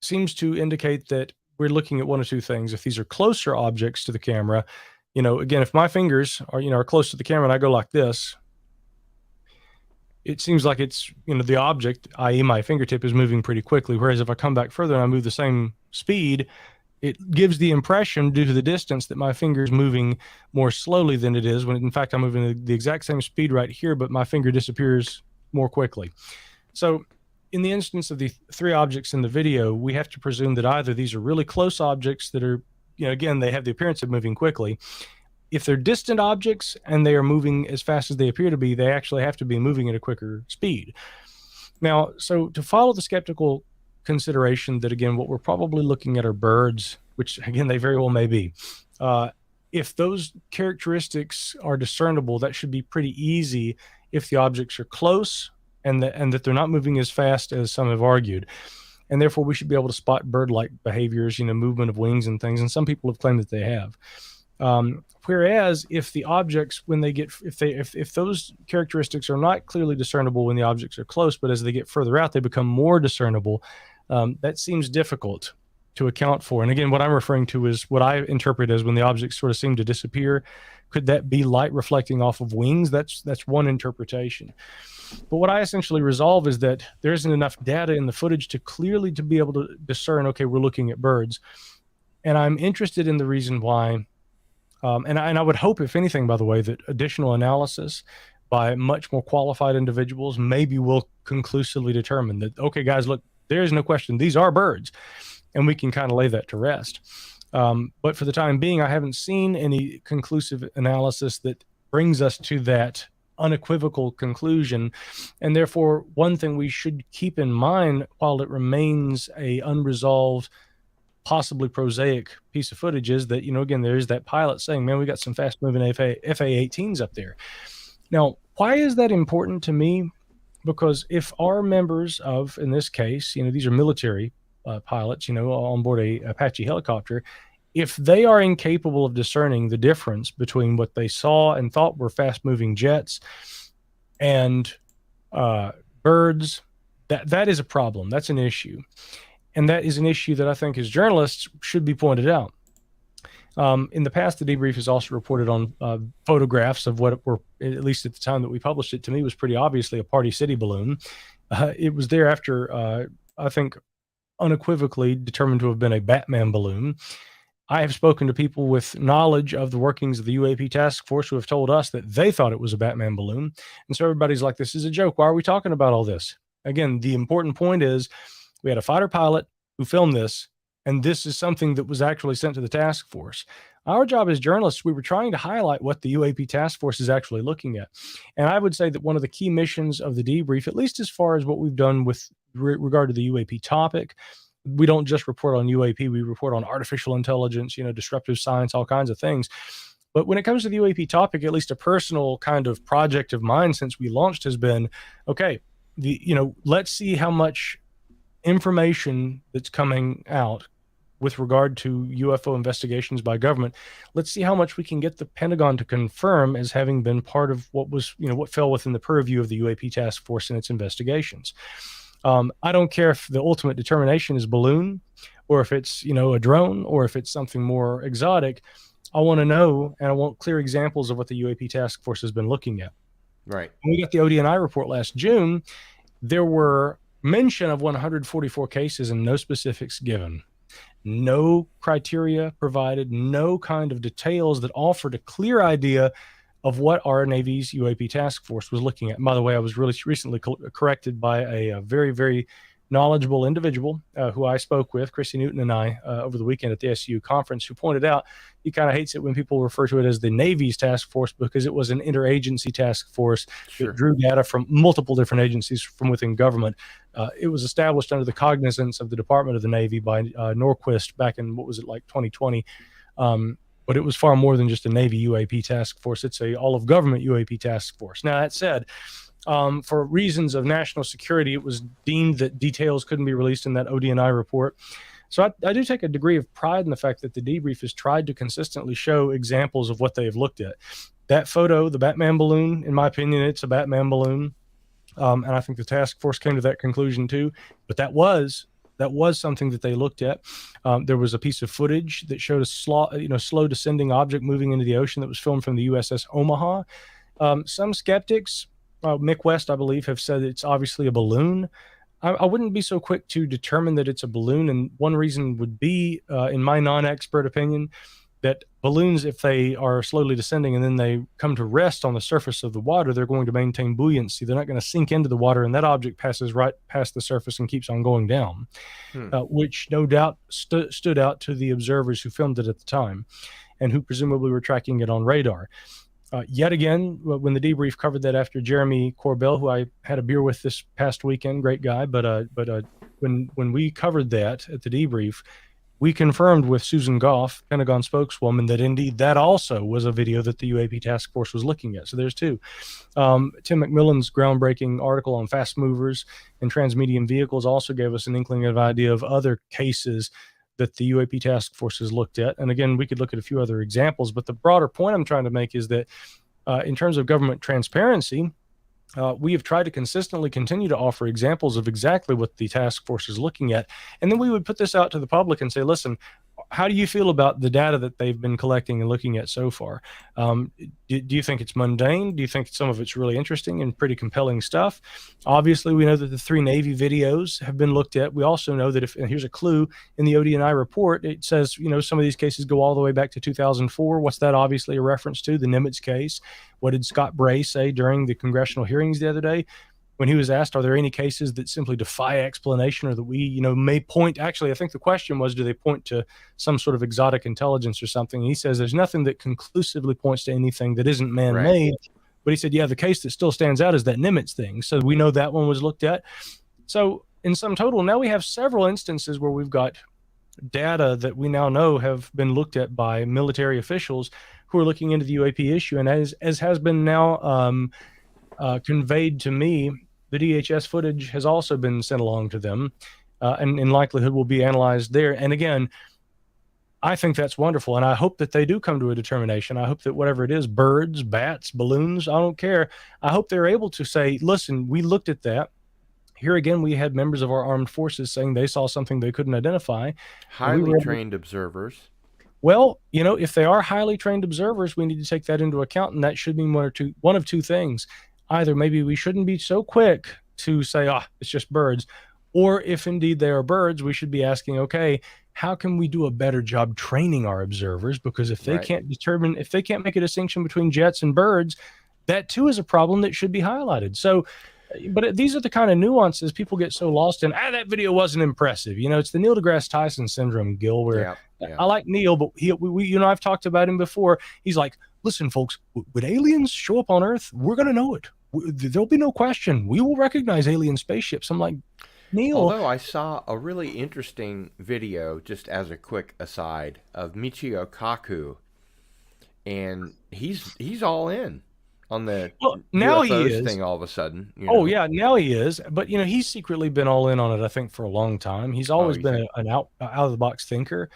seems to indicate that we're looking at one of two things. If these are closer objects to the camera, again, if my fingers are close to the camera and I go like this, it seems like it's, the object, i.e. my fingertip, is moving pretty quickly. Whereas if I come back further and I move the same speed, it gives the impression, due to the distance, that my finger is moving more slowly than it is, when in fact I'm moving the exact same speed right here, but my finger disappears more quickly. So in the instance of the three objects in the video, we have to presume that either these are really close objects that are, again, they have the appearance of moving quickly. If they're distant objects and they are moving as fast as they appear to be, they actually have to be moving at a quicker speed. Now, so to follow the skeptical consideration that, again, what we're probably looking at are birds, which, again, they very well may be. If those characteristics are discernible, that should be pretty easy if the objects are close and that they're not moving as fast as some have argued. And therefore, we should be able to spot bird-like behaviors, movement of wings and things. And some people have claimed that they have. Whereas if the objects, when they get, if those characteristics are not clearly discernible when the objects are close, but as they get further out, they become more discernible, that seems difficult to account for. And again, what I'm referring to is what I interpret as when the objects sort of seem to disappear. Could that be light reflecting off of wings? That's one interpretation. But what I essentially resolve is that there isn't enough data in the footage to clearly to be able to discern, okay, we're looking at birds. And I'm interested in the reason why. And I would hope, if anything, by the way, that additional analysis by much more qualified individuals maybe will conclusively determine that, okay, guys, look, there is no question, these are birds. And we can kind of lay that to rest. But for the time being, I haven't seen any conclusive analysis that brings us to that unequivocal conclusion. And therefore, one thing we should keep in mind while it remains a unresolved, possibly prosaic piece of footage is that, again, there's that pilot saying, man, we got some fast moving FA-18s up there. Now, why is that important to me? Because if our members of, in this case, these are military pilots, on board a Apache helicopter, if they are incapable of discerning the difference between what they saw and thought were fast-moving jets and birds, that is a problem. That's an issue. And that is an issue that I think as journalists should be pointed out. In the past, the debrief has also reported on photographs of what were, at least at the time that we published it, to me was pretty obviously a Party City balloon. It was there after, I think, unequivocally determined to have been a Batman balloon. I have spoken to people with knowledge of the workings of the UAP task force who have told us that they thought it was a Batman balloon. And so everybody's like, this is a joke. Why are we talking about all this? Again, the important point is we had a fighter pilot who filmed this, And this is something that was actually sent to the task force. Our job as journalists, we were trying to highlight what the UAP task force is actually looking at. And I would say that one of the key missions of the debrief, at least as far as what we've done with regard to the UAP topic, we don't just report on UAP, we report on artificial intelligence, disruptive science, all kinds of things. But when it comes to the UAP topic, at least a personal kind of project of mine since we launched has been, okay, let's see how much information that's coming out with regard to UFO investigations by government. Let's see how much we can get the Pentagon to confirm as having been part of what was, what fell within the purview of the UAP task force in its investigations. I don't care if the ultimate determination is balloon, or if it's, a drone, or if it's something more exotic. I want to know, and I want clear examples of what the UAP task force has been looking at. Right. When we got the ODNI report last June, there were mention of 144 cases and no specifics given. No criteria provided, no kind of details that offered a clear idea of what our Navy's UAP task force was looking at. And by the way, I was really recently corrected by a very, very knowledgeable individual who I spoke with, Chrissy Newton and I, over the weekend at the SU conference, who pointed out he kind of hates it when people refer to it as the Navy's task force because it was an interagency task force that drew data from multiple different agencies from within government. It was established under the cognizance of the Department of the Navy by Norquist back in, 2020. But it was far more than just a Navy UAP task force. It's a all of government UAP task force. Now, that said, for reasons of national security, it was deemed that details couldn't be released in that ODNI report. So I do take a degree of pride in the fact that the debrief has tried to consistently show examples of what they have looked at. That photo, the Batman balloon, in my opinion, it's a Batman balloon. And I think the task force came to that conclusion too. But that was something that they looked at. There was a piece of footage that showed a slow descending object moving into the ocean that was filmed from the USS Omaha. Some skeptics, Mick West, I believe, have said it's obviously a balloon. I wouldn't be so quick to determine that it's a balloon. And one reason would be, in my non-expert opinion, that balloons, if they are slowly descending and then they come to rest on the surface of the water, they're going to maintain buoyancy. They're not going to sink into the water, and that object passes right past the surface and keeps on going down, which no doubt stood out to the observers who filmed it at the time and who presumably were tracking it on radar. Yet again, when the debrief covered that after Jeremy Corbell, who I had a beer with this past weekend, great guy, but when we covered that at the debrief, we confirmed with Susan Goff, Pentagon spokeswoman, that indeed that also was a video that the UAP task force was looking at. So there's two. Tim McMillan's groundbreaking article on fast movers and transmedium vehicles also gave us an inkling of idea of other cases that the UAP task force has looked at. And again, we could look at a few other examples, but the broader point I'm trying to make is that in terms of government transparency, we have tried to consistently continue to offer examples of exactly what the task force is looking at. And then we would put this out to the public and say, listen, how do you feel about the data that they've been collecting and looking at so far? Do you think it's mundane? Do you think some of it's really interesting and pretty compelling stuff? Obviously, we know that the 3 Navy videos have been looked at. We also know that and here's a clue, in the ODNI report, it says, some of these cases go all the way back to 2004. What's that obviously a reference to? The Nimitz case. What did Scott Bray say during the congressional hearings the other day? When he was asked, are there any cases that simply defy explanation or that we, may point, actually, I think the question was, do they point to some sort of exotic intelligence or something? And he says there's nothing that conclusively points to anything that isn't man-made. Right. But he said, yeah, the case that still stands out is that Nimitz thing. So we know that one was looked at. So in sum total, now we have several instances where we've got data that we now know have been looked at by military officials who are looking into the UAP issue. And as has been now conveyed to me, the DHS footage has also been sent along to them, and in likelihood will be analyzed there. And again, I think that's wonderful, and I hope that they do come to a determination. I hope that whatever it is, birds, bats, balloons, I don't care. I hope they're able to say, listen, we looked at that. Here again, we had members of our armed forces saying they saw something they couldn't identify. Highly trained observers. Well, if they are highly trained observers, we need to take that into account, and that should mean one of two things. Either maybe we shouldn't be so quick to say, it's just birds, or if indeed they are birds, we should be asking, okay, how can we do a better job training our observers? Because if they can't make a distinction between jets and birds, that too is a problem that should be highlighted. So But these are the kind of nuances people get so lost in. That video wasn't impressive. It's the Neil deGrasse Tyson syndrome, Gil, where Yeah, yeah. I like Neil, but I've talked about him before. He's like, listen, folks, when aliens show up on Earth, we're going to know it. There'll be no question. We will recognize alien spaceships. I'm like, Neil. Although I saw a really interesting video, just as a quick aside, of Michio Kaku, and he's all in on the Well, now he UFOs is. thing all of a sudden, Oh yeah, now he is. But he's secretly been all in on it, I think, for a long time. He's Oh, always you been think? an out of the box thinker.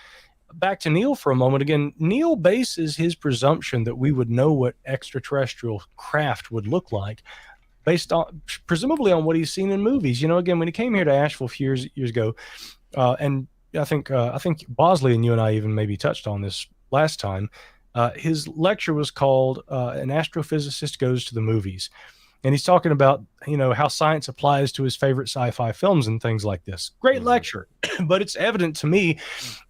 Back to Neil for a moment again. Neil bases his presumption that we would know what extraterrestrial craft would look like based on presumably on what he's seen in movies. Again, when he came here to Asheville a few years ago, and I think Bosley and you and I even maybe touched on this last time. His lecture was called "An Astrophysicist Goes to the Movies," and he's talking about how science applies to his favorite sci-fi films and things like this. Great Mm-hmm. lecture, but it's evident to me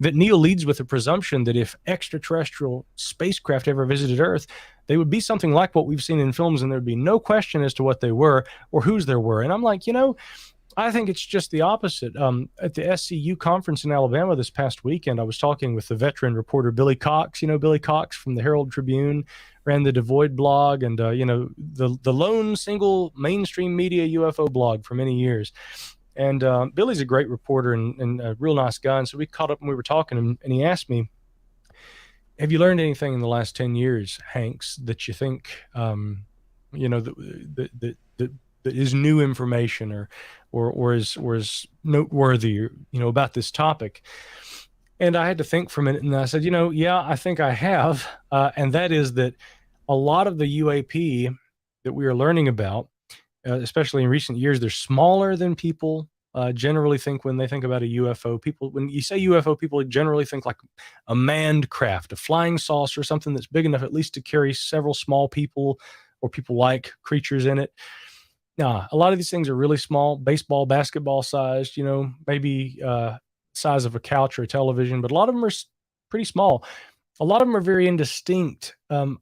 that Neil leads with the presumption that if extraterrestrial spacecraft ever visited Earth, they would be something like what we've seen in films, and there'd be no question as to what they were or whose they were. And I'm like, I think it's just the opposite. At the SCU conference in Alabama this past weekend, I was talking with the veteran reporter Billy Cox. Billy Cox from the Herald Tribune, ran the Devoid blog, and the lone single mainstream media UFO blog for many years. And Billy's a great reporter and a real nice guy. And so we caught up and we were talking, and he asked me, "Have you learned anything in the last 10 years, Hanks, that you think that is new information or is noteworthy, about this topic?" And I had to think for a minute, and I said, yeah, I think I have, and that is that a lot of the UAP that we are learning about, especially in recent years, they're smaller than people generally think when they think about a UFO. When you say UFO, people generally think like a manned craft, a flying saucer, something that's big enough at least to carry several small people or people-like creatures in it. Nah, a lot of these things are really small, baseball, basketball sized, maybe size of a couch or a television, but a lot of them are pretty small. A lot of them are very indistinct. When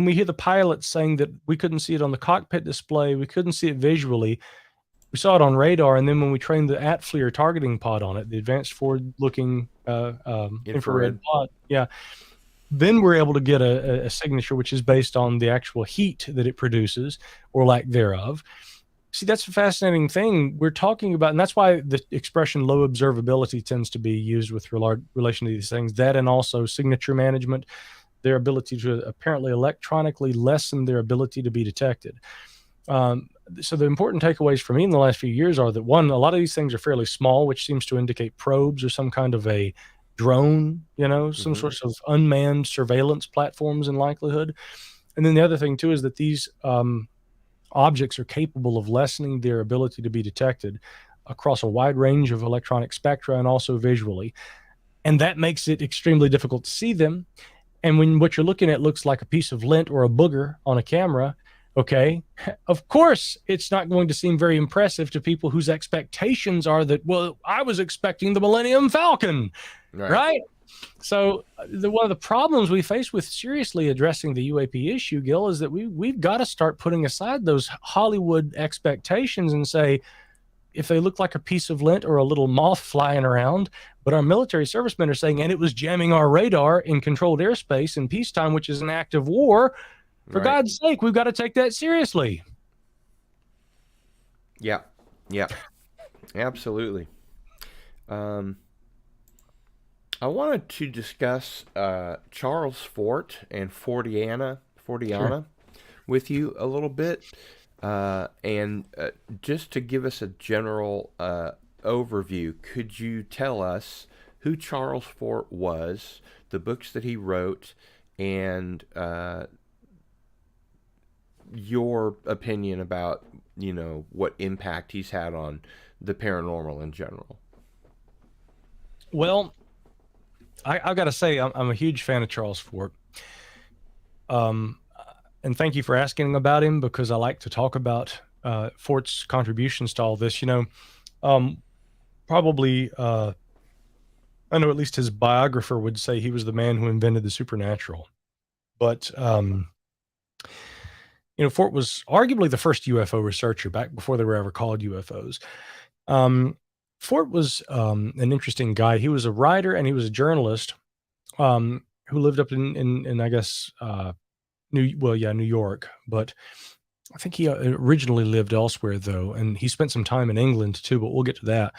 we hear the pilots saying that we couldn't see it on the cockpit display, we couldn't see it visually, we saw it on radar, and then when we trained the ATFLIR targeting pod on it, the advanced forward-looking infrared pod, yeah, then we're able to get a signature which is based on the actual heat that it produces or lack thereof. See, that's a fascinating thing we're talking about, and that's why the expression low observability tends to be used with relation to these things. That, and also signature management, their ability to apparently electronically lessen their ability to be detected. So the important takeaways for me in the last few years are that, one, a lot of these things are fairly small, which seems to indicate probes or some kind of a drone, some sorts of unmanned surveillance platforms in likelihood. And then the other thing too is that these objects are capable of lessening their ability to be detected across a wide range of electronic spectra and also visually. And that makes it extremely difficult to see them. And when what you're looking at looks like a piece of lint or a booger on a camera, okay, of course, it's not going to seem very impressive to people whose expectations are that, well, I was expecting the Millennium Falcon, right? So one of the problems we face with seriously addressing the UAP issue, Gil, is that we've got to start putting aside those Hollywood expectations and say, if they look like a piece of lint or a little moth flying around, but our military servicemen are saying, and it was jamming our radar in controlled airspace in peacetime, which is an act of war, for God's sake, we've got to take that seriously. Yeah, absolutely. I wanted to discuss Charles Fort and Fortiana sure, with you a little bit. And just to give us a general overview, could you tell us who Charles Fort was, the books that he wrote, and your opinion about, what impact he's had on the paranormal in general? Well, I've got to say, I'm a huge fan of Charles Fort. And thank you for asking about him, because I like to talk about Fort's contributions to all this. Probably, I know at least his biographer would say he was the man who invented the supernatural. But, Fort was arguably the first UFO researcher back before they were ever called UFOs. Um, Fort was an interesting guy. He was a writer and he was a journalist who lived up in I guess New York, but I think he originally lived elsewhere though, and he spent some time in England too. But we'll get to that.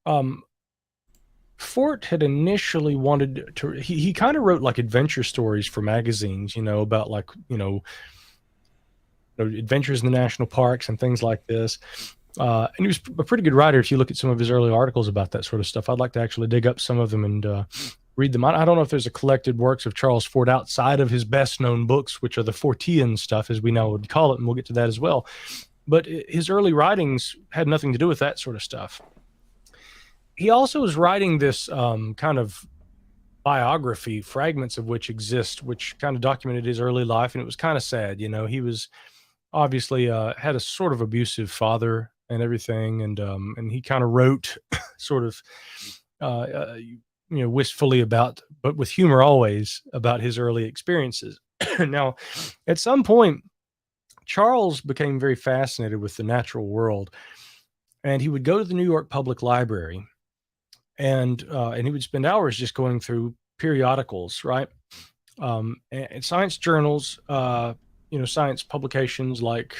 Um, Fort had initially wanted to. He kind of wrote like adventure stories for magazines, about like adventures in the national parks and things like this. And he was a pretty good writer. If you look at some of his early articles about that sort of stuff, I'd like to actually dig up some of them and read them. I don't know if there's a collected works of Charles Fort outside of his best known books, which are the Fortean stuff, as we now would call it, and we'll get to that as well. But his early writings had nothing to do with that sort of stuff. He also was writing this kind of biography, fragments of which exist, which kind of documented his early life, and it was kind of sad. He was obviously had a sort of abusive father and everything, and he kind of wrote sort of wistfully about, but with humor always, about his early experiences. Now, at some point, Charles became very fascinated with the natural world, and he would go to the New York Public Library, and he would spend hours just going through periodicals, right? And science journals, science publications like,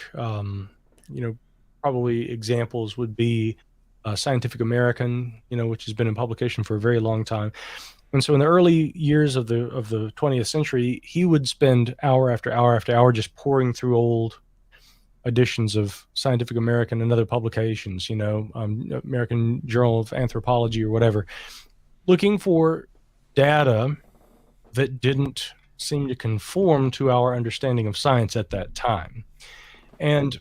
probably examples would be Scientific American, which has been in publication for a very long time. And so in the early years of the 20th century, he would spend hour after hour after hour just pouring through old editions of Scientific American and other publications, American Journal of Anthropology or whatever, looking for data that didn't seem to conform to our understanding of science at that time. And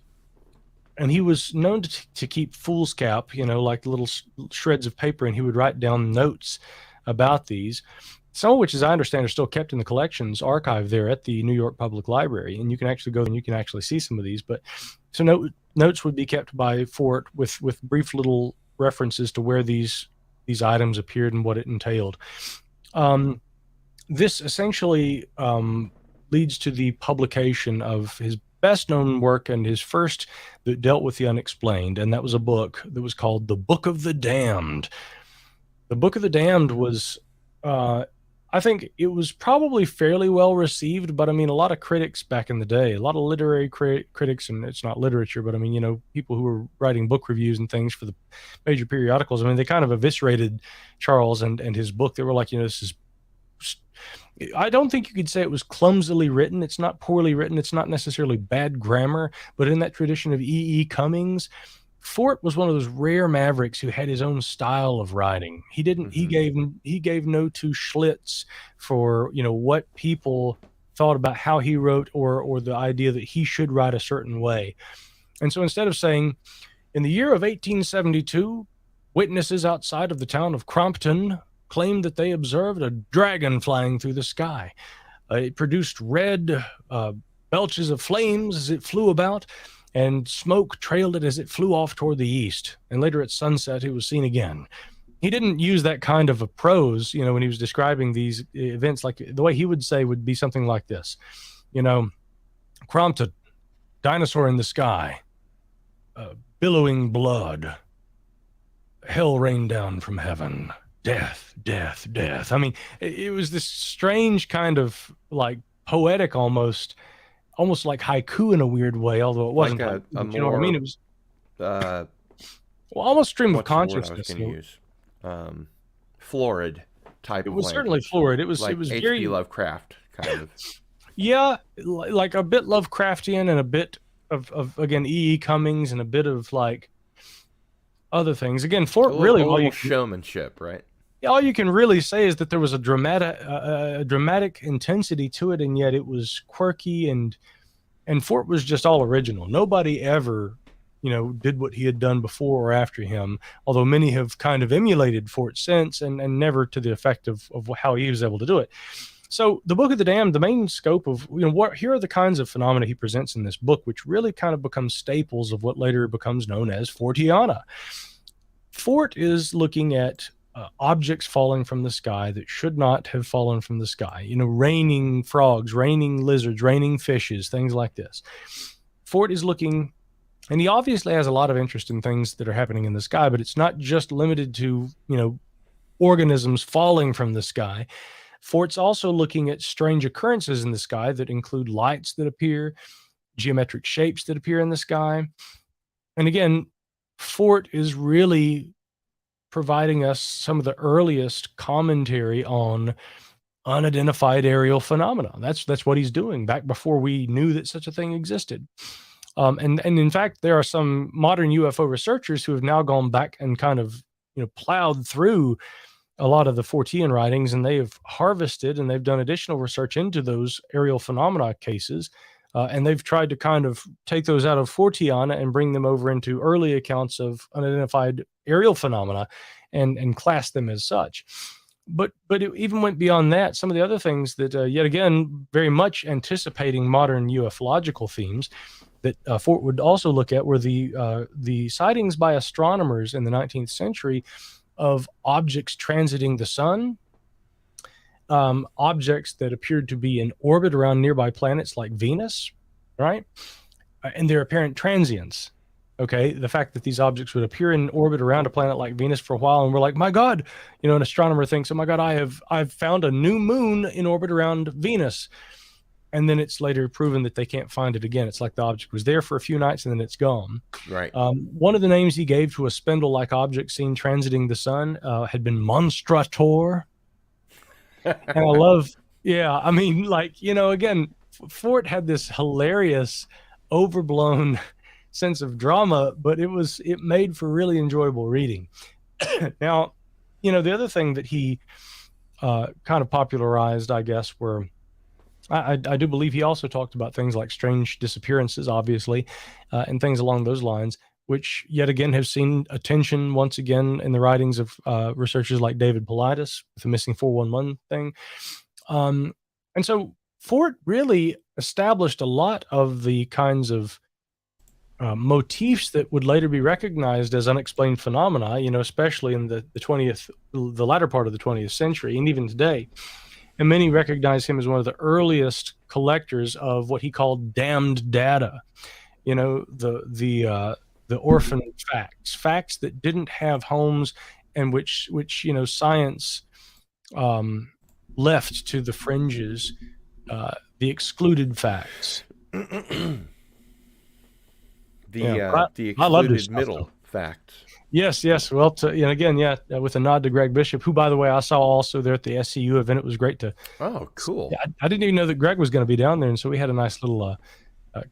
he was known to keep foolscap, like little shreds of paper, and he would write down notes about these, some of which, as I understand, are still kept in the collections archive there at the New York Public Library. And you can actually go and you can actually see some of these. But so notes would be kept by Fort with brief little references to where these items appeared and what it entailed. This essentially leads to the publication of his best known work and his first that dealt with the unexplained. And that was a book that was called The Book of the Damned. The Book of the Damned was, I think it was probably fairly well received, but I mean, a lot of critics back in the day, a lot of literary critics, and it's not literature, but I mean, people who were writing book reviews and things for the major periodicals, I mean, they kind of eviscerated Charles and his book. They were like, this is, I don't think you could say it was clumsily written. It's not poorly written. It's not necessarily bad grammar, but in that tradition of E.E. Cummings, Fort was one of those rare mavericks who had his own style of writing. He didn't, he gave no two schlitz for, what people thought about how he wrote or the idea that he should write a certain way. And so instead of saying, in the year of 1872, witnesses outside of the town of Crompton claimed that they observed a dragon flying through the sky. It produced red belches of flames as it flew about, and smoke trailed it as it flew off toward the east. And later at sunset, it was seen again. He didn't use that kind of a prose, when he was describing these events. Like the way he would say would be something like this, Crompton, dinosaur in the sky, billowing blood, hell rained down from heaven. Death, death, death. I mean, it was this strange kind of like poetic almost like haiku in a weird way, although it wasn't. Like a you know what I mean? It was almost stream of consciousness. Florid type. It was certainly florid. It was like it was H.P. very Lovecraft kind of. Yeah, like a bit Lovecraftian and a bit of again E.E. Cummings and a bit of like other things. Again, Fort really a little showmanship, right? All you can really say is that there was a dramatic intensity to it, and yet it was quirky, and Fort was just all original. Nobody ever, did what he had done before or after him, although many have kind of emulated Fort since, and never to the effect of how he was able to do it. So the Book of the Damned, the main scope of, here are the kinds of phenomena he presents in this book, which really kind of become staples of what later becomes known as Forteana. Fort is looking at objects falling from the sky that should not have fallen from the sky. You know, raining frogs, raining lizards, raining fishes, things like this. Fort is looking, and he obviously has a lot of interest in things that are happening in the sky, but it's not just limited to, you know, organisms falling from the sky. Fort's also looking at strange occurrences in the sky that include lights that appear, geometric shapes that appear in the sky. And again, Fort is really providing us some of the earliest commentary on unidentified aerial phenomena. That's what he's doing back before we knew that such a thing existed. And in fact, there are some modern UFO researchers who have now gone back and kind of, you know, plowed through a lot of the Fortean writings, and they have harvested and they've done additional research into those aerial phenomena cases. And they've tried to kind of take those out of Forteana and bring them over into early accounts of unidentified aerial phenomena and class them as such. But it even went beyond that. Some of the other things that, yet again, very much anticipating modern ufological themes that Fort would also look at were the sightings by astronomers in the 19th century of objects transiting the sun, objects that appeared to be in orbit around nearby planets like Venus, right? And their apparent transience. Okay, the fact that these objects would appear in orbit around a planet like Venus for a while, and we're like, my God, you know, an astronomer thinks, oh my God, I've found a new moon in orbit around Venus, and then it's later proven that they can't find it again. It's like the object was there for a few nights and then it's gone. Right. One of the names he gave to a spindle-like object seen transiting the sun had been Monstrator. And I love, yeah, I mean, like, you know, again, Fort had this hilarious, overblown sense of drama, but it made for really enjoyable reading. Now, you know, the other thing that he kind of popularized, I guess, were I do believe he also talked about things like strange disappearances, obviously, and things along those lines, which yet again have seen attention once again in the writings of researchers like David Paulides with the missing 411 thing. And so Fort really established a lot of the kinds of motifs that would later be recognized as unexplained phenomena, you know, especially in the latter part of the 20th century, and even today. And many recognize him as one of the earliest collectors of what he called damned data. You know, the orphan facts that didn't have homes, and which you know, science left to the fringes, the excluded facts. The I love this excluded stuff, middle though. facts. Yes. Well, and again, with a nod to Greg Bishop, who, by the way, I saw also there at the SCU event. It was great to. Oh, cool. Yeah, I didn't even know that Greg was going to be down there, and so we had a nice little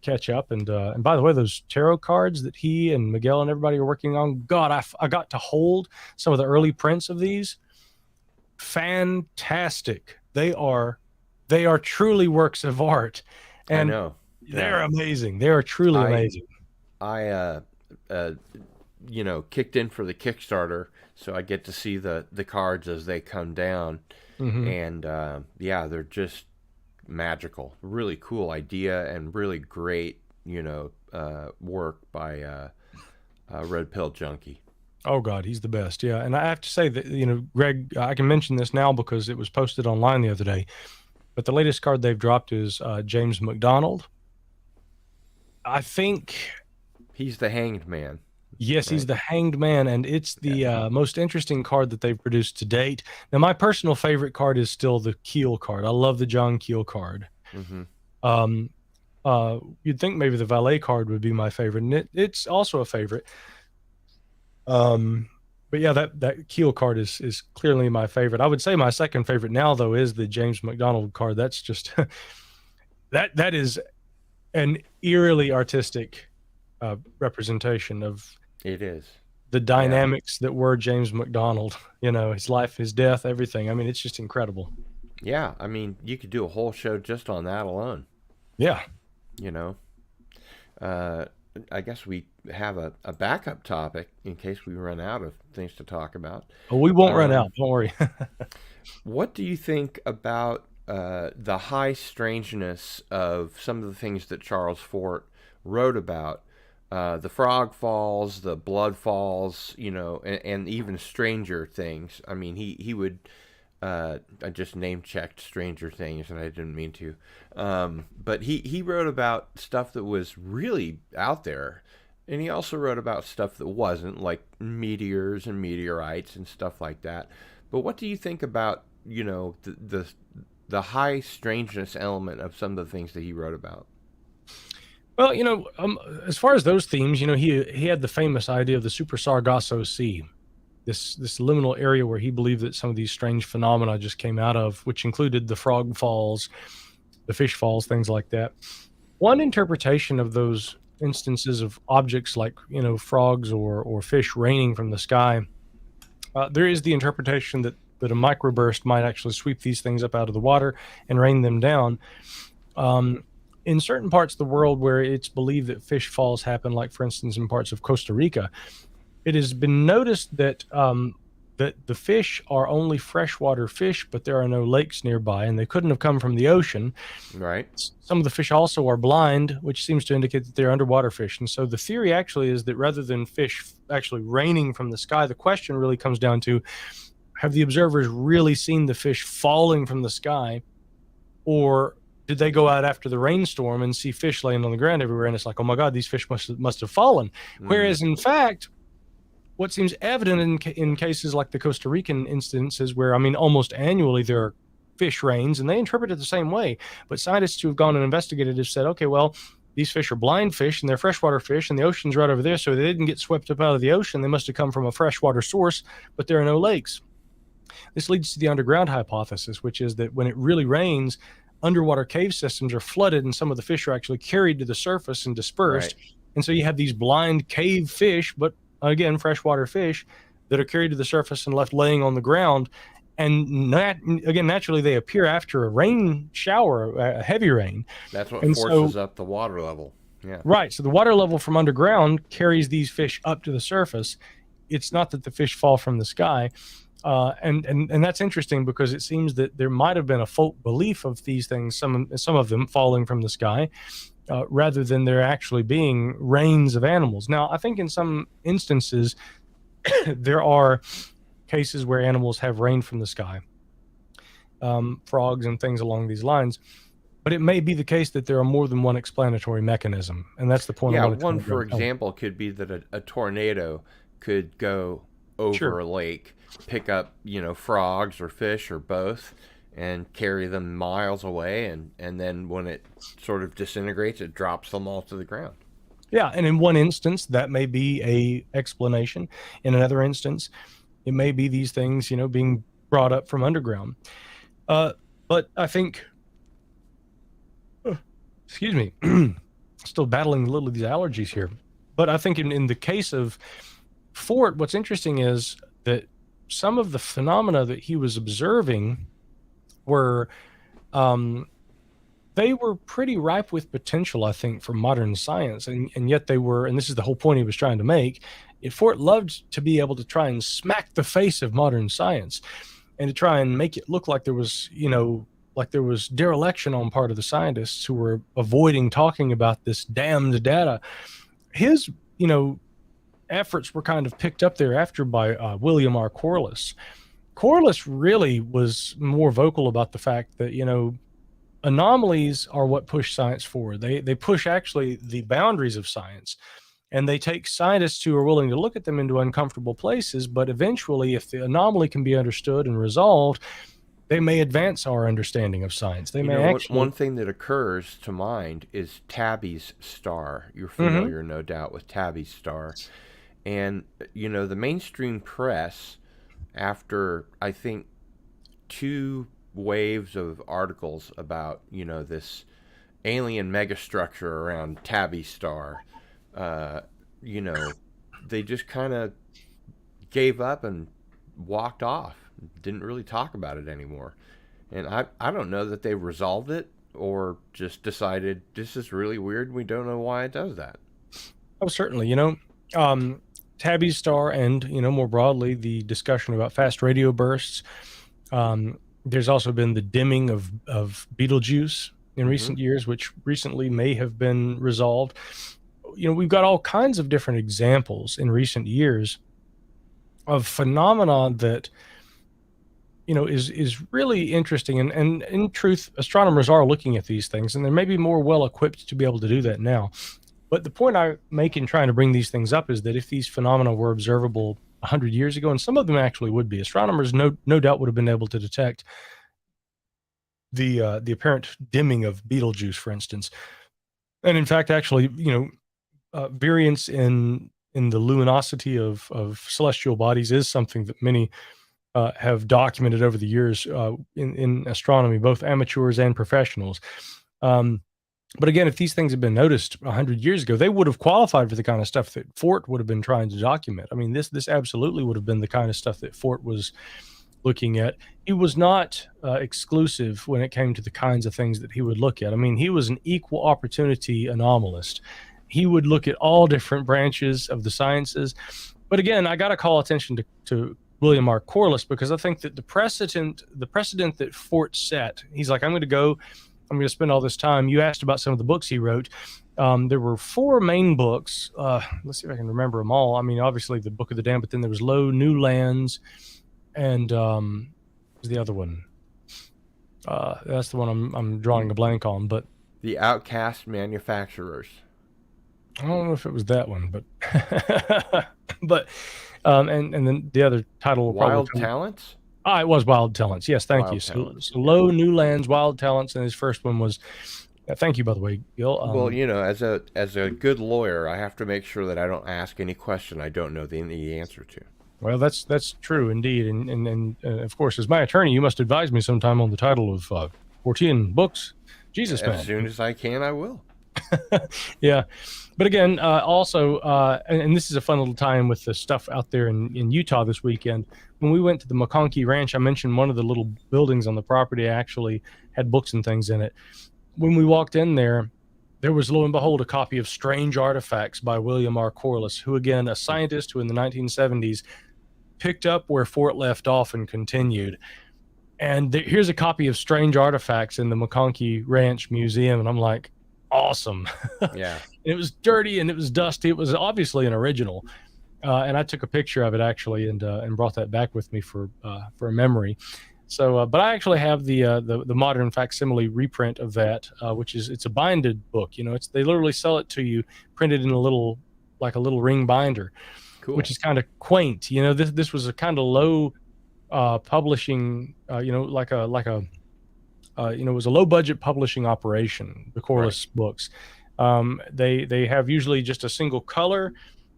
catch up. And by the way, those tarot cards that he and Miguel and everybody are working on, God, I got to hold some of the early prints of these. Fantastic. They are truly works of art, and I know. they're amazing. They are truly amazing. I you know, kicked in for the Kickstarter, so I get to see the cards as they come down. Mm-hmm. And yeah, they're just magical. Really cool idea and really great, you know, work by Red Pill Junkie. Oh God, he's the best. Yeah, and I have to say that, you know, Greg, I can mention this now because it was posted online the other day. But the latest card they've dropped is James McDonald. I think he's the Hanged Man. Yes, right? He's the Hanged Man, and it's the most interesting card that they've produced to date. Now, my personal favorite card is still the Keel card. I love the John Keel card. Mm-hmm. You'd think maybe the Valet card would be my favorite, and it's also a favorite. But yeah, that Keel card is clearly my favorite. I would say my second favorite now, though, is the James McDonald card. That's just that is an eerily artistic representation of the dynamics that were James McDonald. You know, his life, his death, everything. I mean, it's just incredible. Yeah, I mean, you could do a whole show just on that alone. Yeah, you know. I guess we have a backup topic in case we run out of things to talk about. Oh, we won't run out. Don't worry. What do you think about the high strangeness of some of the things that Charles Fort wrote about the frog falls, the blood falls, and even Stranger Things. I mean, he would. I just name checked Stranger Things, and I didn't mean to. But he wrote about stuff that was really out there, and he also wrote about stuff that wasn't, like meteors and meteorites and stuff like that. But what do you think about the high strangeness element of some of the things that he wrote about? Well, as far as those themes, he had the famous idea of the Super Sargasso Sea, this liminal area where he believed that some of these strange phenomena just came out of, which included the frog falls, the fish falls, things like that. One interpretation of those instances of objects like frogs or fish raining from the sky, there is the interpretation that a microburst might actually sweep these things up out of the water and rain them down. In certain parts of the world where it's believed that fish falls happen, like for instance in parts of Costa Rica, it has been noticed that that the fish are only freshwater fish, but there are no lakes nearby, and they couldn't have come from the ocean. Right. Some of the fish also are blind, which seems to indicate that they're underwater fish. And so the theory actually is that rather than fish actually raining from the sky, the question really comes down to, have the observers really seen the fish falling from the sky, or did they go out after the rainstorm and see fish laying on the ground everywhere? And it's like, oh my God, these fish must have fallen. Whereas in fact, what seems evident in cases like the Costa Rican instances where, I mean, almost annually there are fish rains, and they interpret it the same way. But scientists who have gone and investigated have said, okay, well, these fish are blind fish and they're freshwater fish, and the ocean's right over there, so they didn't get swept up out of the ocean. They must have come from a freshwater source, but there are no lakes. This leads to the underground hypothesis, which is that when it really rains, underwater cave systems are flooded, and some of the fish are actually carried to the surface and dispersed. Right. And so you have these blind cave fish, but again, freshwater fish, that are carried to the surface and left laying on the ground. And naturally, they appear after a rain shower, a heavy rain. That's what And forces so, up the water level. Yeah. right. So the water level from underground carries these fish up to the surface. It's not that the fish fall from the sky. And that's interesting because it seems that there might have been a folk belief of these things, some of them falling from the sky, rather than there actually being rains of animals. Now, I think in some instances there are cases where animals have rained from the sky, frogs and things along these lines. But it may be the case that there are more than one explanatory mechanism, and that's the point. Yeah, I want to one, try for to drive home. example, could be that a tornado could go over Sure. a lake, pick up, frogs or fish or both, and carry them miles away, and then when it sort of disintegrates, it drops them all to the ground. Yeah, and in one instance, that may be a explanation. In another instance, it may be these things, being brought up from underground. But I think, excuse me, still battling a little of these allergies here. But I think in the case of Fort, what's interesting is that some of the phenomena that he was observing were they were pretty ripe with potential, I think, for modern science, and yet they were, and this is the whole point he was trying to make. Fort loved to be able to try and smack the face of modern science, and to try and make it look like there was, like there was dereliction on part of the scientists who were avoiding talking about this damned data. His, efforts were kind of picked up thereafter by William R. Corliss. Corliss really was more vocal about the fact that, anomalies are what push science forward. They push actually the boundaries of science, and they take scientists who are willing to look at them into uncomfortable places. But eventually, if the anomaly can be understood and resolved, they may advance our understanding of science. They may actually. One thing that occurs to mind is Tabby's star. You're familiar, no doubt, with Tabby's star. And, the mainstream press, after, I think, 2 waves of articles about, this alien megastructure around Tabby's star, they just kind of gave up and walked off. Didn't really talk about it anymore. And I don't know that they resolved it or just decided this is really weird. We don't know why it does that. Oh, certainly. Tabby's star and, more broadly, the discussion about fast radio bursts. There's also been the dimming of Betelgeuse in recent years, which recently may have been resolved. we've got all kinds of different examples in recent years of phenomena that is really interesting. And in truth, astronomers are looking at these things, and they may be more well equipped to be able to do that now. But the point I make in trying to bring these things up is that if these phenomena were observable 100 years ago, and some of them actually would be, astronomers no doubt would have been able to detect the apparent dimming of Betelgeuse, for instance. And in fact, actually, variance in the luminosity of celestial bodies is something that many have documented over the years in astronomy, both amateurs and professionals. But again, if these things had been noticed 100 years ago, they would have qualified for the kind of stuff that Fort would have been trying to document. I mean, this absolutely would have been the kind of stuff that Fort was looking at. He was not exclusive when it came to the kinds of things that he would look at. I mean, he was an equal opportunity anomalist. He would look at all different branches of the sciences. But again, I got to call attention to William R. Corliss, because I think that the precedent that Fort set, he's like, I'm going to spend all this time. You asked about some of the books he wrote. There were 4 main books. Let's see if I can remember them all. I mean, obviously the Book of the Damned, but then there was Lo, New Lands, and what's the other one? That's the one I'm drawing a blank on. But The Outcast Manufacturers. I don't know if it was that one, but but and then the other title will Wild probably Talents? it was Wild Talents. Yes, thank you. So Lo, New Lands, Wild Talents, and his first one was. Thank you, by the way, Gil. Well, as a good lawyer, I have to make sure that I don't ask any question I don't know the answer to. Well, that's true indeed, and of course, as my attorney, you must advise me sometime on the title of 14 books. Jesus, man. As soon as I can, I will. Yeah. But again, also, and this is a fun little tie-in with the stuff out there in Utah this weekend. When we went to the McConkey Ranch, I mentioned one of the little buildings on the property actually had books and things in it. When we walked in there was, lo and behold, a copy of Strange Artifacts by William R. Corliss, who, again, a scientist who in the 1970s picked up where Fort left off and continued. And here's a copy of Strange Artifacts in the McConkey Ranch Museum, and I'm like, awesome. Yeah. It was dirty and it was dusty. It was obviously an original, and I took a picture of it actually and brought that back with me for a memory. So, but I actually have the modern facsimile reprint of that, which is, it's a binded book. They literally sell it to you printed in a little ring binder, Cool. which is kind of quaint. This was a kind of low publishing, it was a low budget publishing operation, the Corliss books. They have usually just a single color.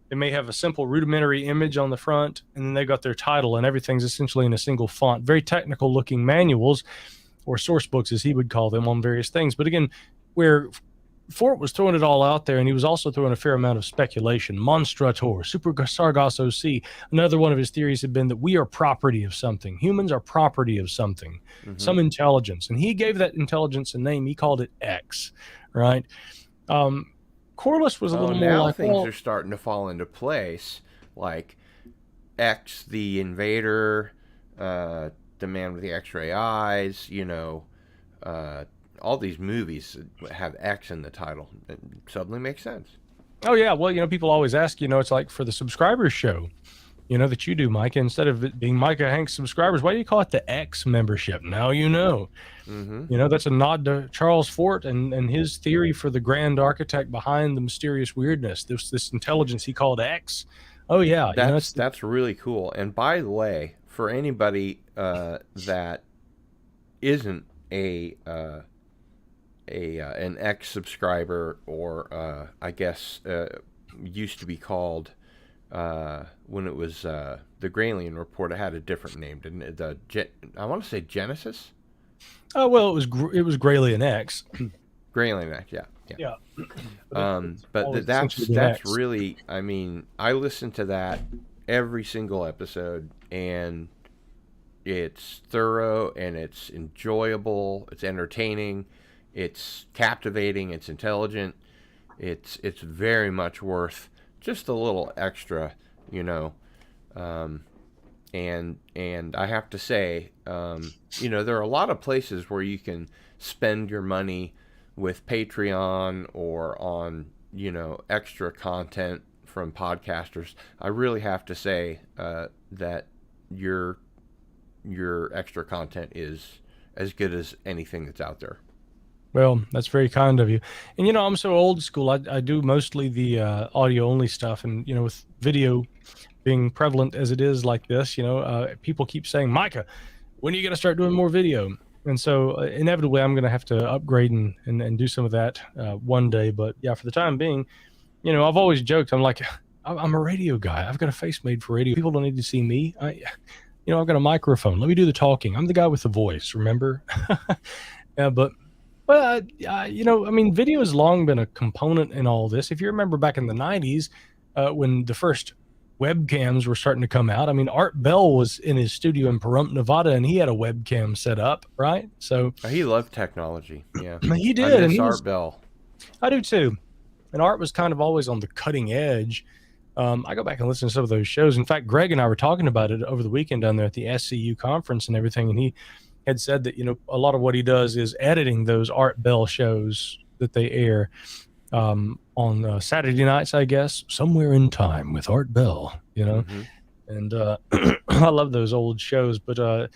They may have a simple rudimentary image on the front, and then they got their title, and everything's essentially in a single font. Very technical looking manuals, or source books as he would call them, on various things. But again, where Fort was throwing it all out there, and he was also throwing a fair amount of speculation. Monstrator, Super Sargasso Sea. Another one of his theories had been that we are property of something. Humans are property of something, some intelligence. And he gave that intelligence a name. He called it X, right? Corliss was a little more like, things are starting to fall into place, like X, the Invader, the Man with the X-ray eyes. All these movies have X in the title. It suddenly makes sense. Oh yeah, well, people always ask, it's like for the subscribers show, that you do, Micah, instead of it being Micah Hanks subscribers, why do you call it the X membership? Now that's a nod to Charles Fort and his theory for the grand architect behind the mysterious weirdness, this intelligence he called X. Oh yeah, that's really cool. And by the way, for anybody that isn't an X subscriber, or I guess used to be called, when it was the Graylian Report, it had a different name, didn't it? I want to say Genesis. Oh well, it was Graylian X. Graylian X, yeah. But that's X. really, I mean, I listen to that every single episode, and it's thorough and it's enjoyable. It's entertaining. It's captivating. It's intelligent. It's very much worth just a little extra, And I have to say, there are a lot of places where you can spend your money with Patreon or on, extra content from podcasters, I really have to say that your extra content is as good as anything that's out there. Well, that's very kind of you. And I'm so old school. I do mostly the audio only stuff, and with video being prevalent as it is like this, people keep saying, Micah, when are you going to start doing more video? And so inevitably I'm going to have to upgrade and do some of that one day. But yeah, for the time being, I've always joked, I'm like, I'm a radio guy. I've got a face made for radio. People don't need to see me. I've got a microphone. Let me do the talking. I'm the guy with the voice, remember? Yeah, but video has long been a component in all this. If you remember back in the 90s, when the first webcams were starting to come out, Art Bell was in his studio in Pahrump, Nevada, and he had a webcam set up, right? So he loved technology. Yeah, he did. I miss Art Bell. I do too. And Art was kind of always on the cutting edge. I go back and listen to some of those shows. In fact, Greg and I were talking about it over the weekend down there at the SCU conference and everything, and he had said that a lot of what he does is editing those Art Bell shows that they air on Saturday nights, I guess, Somewhere in Time with Art Bell, Mm-hmm. And I love those old shows. But I'll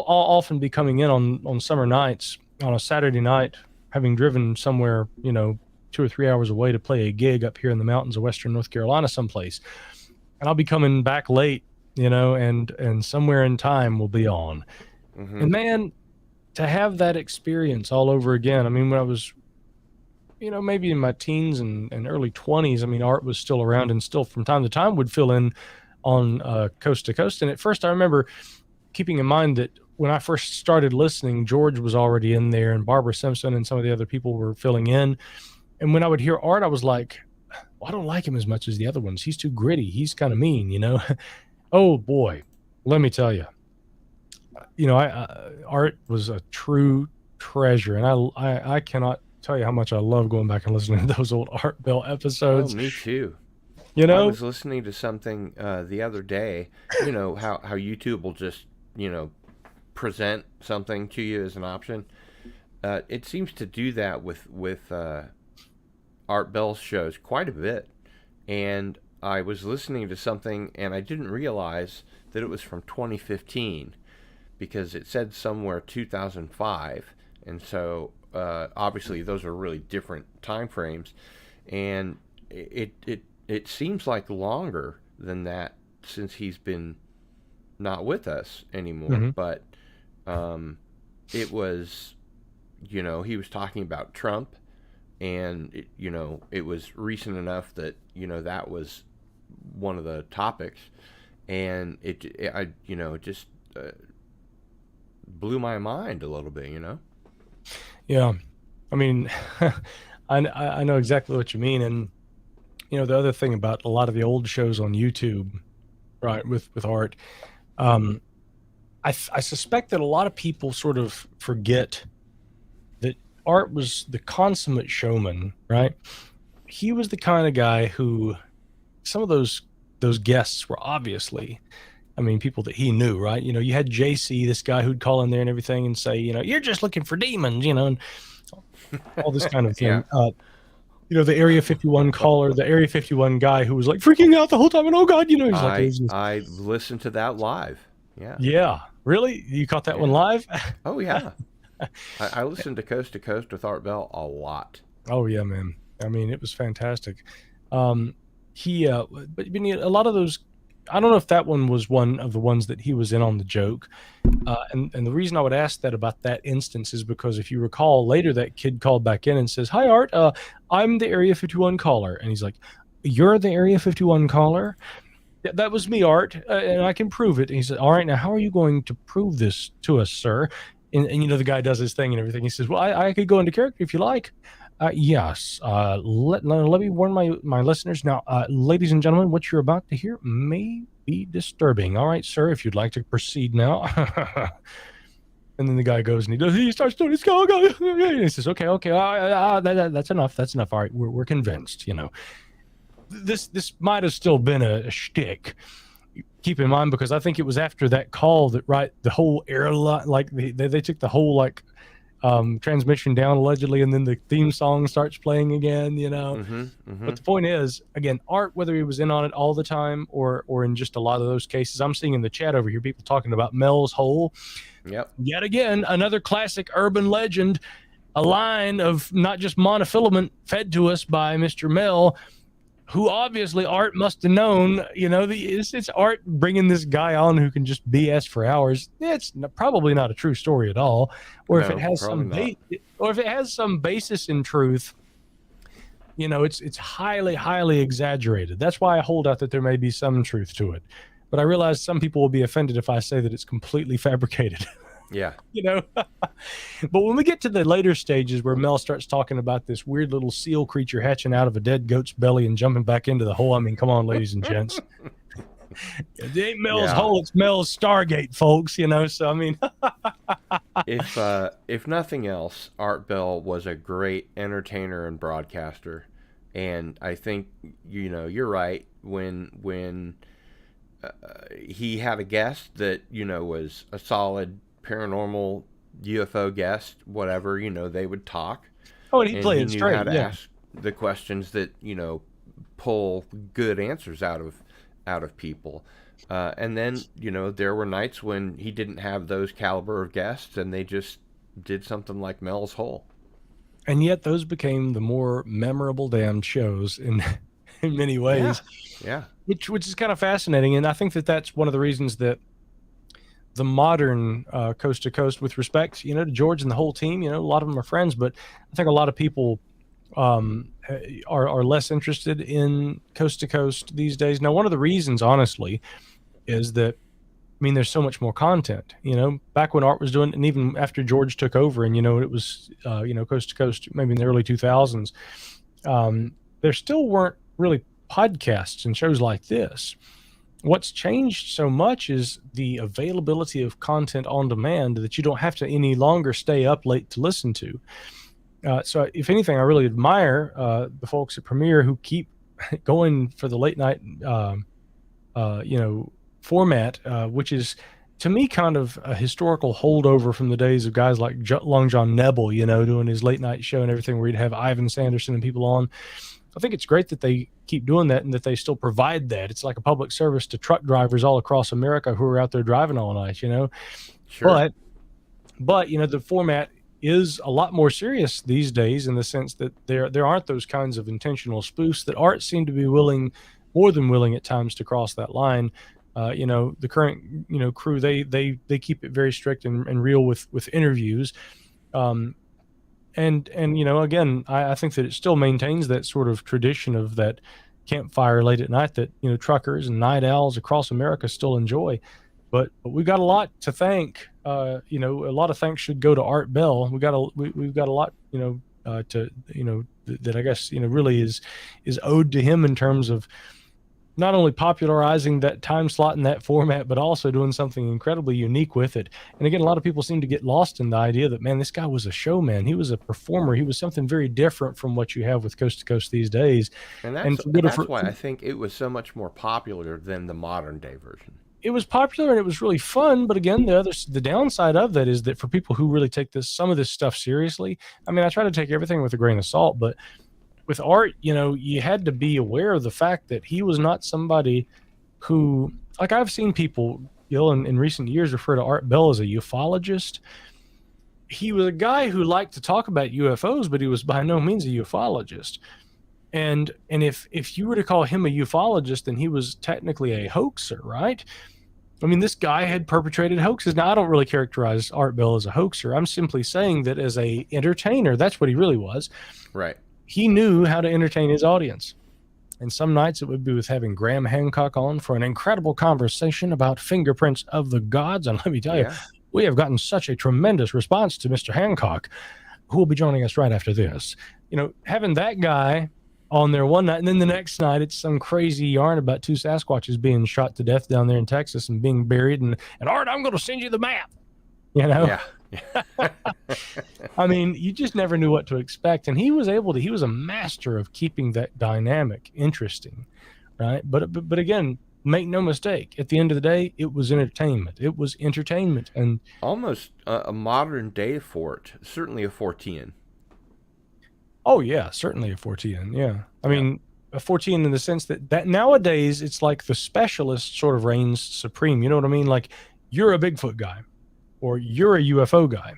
often be coming in on summer nights on a Saturday night, having driven somewhere 2 or 3 hours away to play a gig up here in the mountains of Western North Carolina someplace, and I'll be coming back late, and Somewhere in Time will be on. Mm-hmm. And man, to have that experience all over again. When I was, maybe in my teens and early 20s, Art was still around and still from time to time would fill in on Coast to Coast. And at first I remember keeping in mind that when I first started listening, George was already in there and Barbara Simpson and some of the other people were filling in. And when I would hear Art, I was like, well, I don't like him as much as the other ones. He's too gritty. He's kind of mean, Oh boy, let me tell you. Art was a true treasure, and I cannot tell you how much I love going back and listening to those old Art Bell episodes. Oh, me too. I was listening to something the other day. How YouTube will just present something to you as an option. It seems to do that with Art Bell's shows quite a bit, and I was listening to something and I didn't realize that it was from 2015. Because it said somewhere 2005, and so obviously those are really different time frames, and it seems like longer than that since he's been not with us anymore. Mm-hmm. But it was, he was talking about Trump, and it was recent enough that that was one of the topics, and it just blew my mind a little bit, Yeah. I know exactly what you mean. And, the other thing about a lot of the old shows on YouTube, right, with Art, I suspect that a lot of people sort of forget that Art was the consummate showman, right? He was the kind of guy who some of those guests were obviously people that he knew, right? You had JC, this guy who'd call in there and everything and say, you're just looking for demons, and all this kind of thing. Yeah. The Area 51 caller, the Area 51 guy who was like freaking out the whole time. And oh God, he's I listened to that live. Yeah. Yeah. Really? You caught that one live? Oh yeah. I listened to Coast with Art Bell a lot. Oh yeah, man. It was fantastic. But a lot of those, I don't know if that one was one of the ones that he was in on the joke. And the reason I would ask that about that instance is because if you recall later, that kid called back in and says, hi, Art, I'm the Area 51 caller. And he's like, you're the Area 51 caller? Yeah, that was me, Art, and I can prove it. And he said, all right, now how are you going to prove this to us, sir? And the guy does his thing and everything. He says, well, I could go into character if you like. Yes. Let me warn my listeners. Now, ladies and gentlemen, what you're about to hear may be disturbing. All right, sir, if you'd like to proceed now. And then the guy goes and he starts doing his go. And he says, okay. That's enough. That's enough. All right, we're convinced, This might have still been a shtick. Keep in mind, because I think it was after that call that, right, the whole airline, like they took the whole, like, transmission down allegedly, and then the theme song starts playing again, you know. But the point is, again, Art, whether he was in on it all the time or in just a lot of those cases, I'm seeing in the chat over here people talking about Mel's hole. Yep. Yet again, another classic urban legend, a line of not just monofilament fed to us by Mr. Mel, who obviously Art must have known. You know, it's Art bringing this guy on who can just BS for hours. It's probably not a true story at all, or if it has some basis in truth, you know, it's highly, highly exaggerated. That's why I hold out that there may be some truth to it. But I realize some people will be offended if I say that it's completely fabricated. Yeah. You know, but when we get to the later stages where Mel starts talking about this weird little seal creature hatching out of a dead goat's belly and jumping back into the hole, I mean, come on, ladies and gents. It ain't Mel's hole, it's Mel's Stargate, folks, you know. So I mean, if nothing else, Art Bell was a great entertainer and broadcaster, and I think, you know, you're right when he had a guest that, you know, was a solid paranormal UFO guest, whatever, you know, they would talk. Oh, and he played it straight. How to ask the questions that, you know, pull good answers out of people. And then, you know, there were nights when he didn't have those caliber of guests, and they just did something like Mel's Hole. And yet those became the more memorable damn shows in many ways. Yeah. Which is kind of fascinating. And I think that that's one of the reasons that the modern Coast to Coast, with respect, you know, to George and the whole team, you know, a lot of them are friends, but I think a lot of people are less interested in Coast to Coast these days. Now, one of the reasons, honestly, is that, I mean, there's so much more content, you know. Back when Art was doing it, and even after George took over, and, you know, it was, you know, Coast to Coast, maybe in the early 2000s, there still weren't really podcasts and shows like this. What's changed so much is the availability of content on demand that you don't have to any longer stay up late to listen to. So if anything, I really admire the folks at Premiere who keep going for the late night, you know, format, which is, to me, kind of a historical holdover from the days of guys like Long John Nebel, you know, doing his late night show and everything, where he'd have Ivan Sanderson and people on. I think it's great that they keep doing that and that they still provide that. It's like a public service to truck drivers all across America who are out there driving all night, you know. Sure. But you know, the format is a lot more serious these days, in the sense that there aren't those kinds of intentional spoofs that Art seemed to be more than willing at times to cross that line. You know, the current, you know, crew, they keep it very strict and real with interviews. And you know, again, I think that it still maintains that sort of tradition of that campfire late at night that, you know, truckers and night owls across America still enjoy. But we've got a lot to thank. You know, a lot of thanks should go to Art Bell. We've got a lot, you know, to, you know, that I guess, you know, really is owed to him in terms of not only popularizing that time slot in that format, but also doing something incredibly unique with it. And again, a lot of people seem to get lost in the idea that, man, this guy was a showman. He was a performer. He was something very different from what you have with Coast to Coast these days. And that's why I think it was so much more popular than the modern day version. It was popular and it was really fun. But again, the downside of that is that for people who really take some of this stuff seriously, I mean, I try to take everything with a grain of salt, but with Art, you know, you had to be aware of the fact that he was not somebody who, like, I've seen people, you know, in recent years refer to Art Bell as a ufologist. He was a guy who liked to talk about UFOs, but he was by no means a ufologist. And if you were to call him a ufologist, then he was technically a hoaxer, right? I mean, this guy had perpetrated hoaxes. Now, I don't really characterize Art Bell as a hoaxer. I'm simply saying that as a entertainer, that's what he really was. Right. He knew how to entertain his audience. And some nights it would be with having Graham Hancock on for an incredible conversation about fingerprints of the gods. And let me tell you, we have gotten such a tremendous response to Mr. Hancock, who will be joining us right after this. You know, having that guy on there one night, and then the next night it's some crazy yarn about two Sasquatches being shot to death down there in Texas and being buried. And Art, I'm going to send you the map. You know? Yeah. I mean, you just never knew what to expect. And he was a master of keeping that dynamic interesting, right? But again, make no mistake, at the end of the day, it was entertainment. It was entertainment. And Almost a modern day fort, certainly a Fortean. oh yeah, certainly a Fortean. Yeah. I Yeah. mean, a Fortean in the sense that nowadays it's like the specialist sort of reigns supreme. You know what I mean? Like you're a Bigfoot guy, or you're a UFO guy,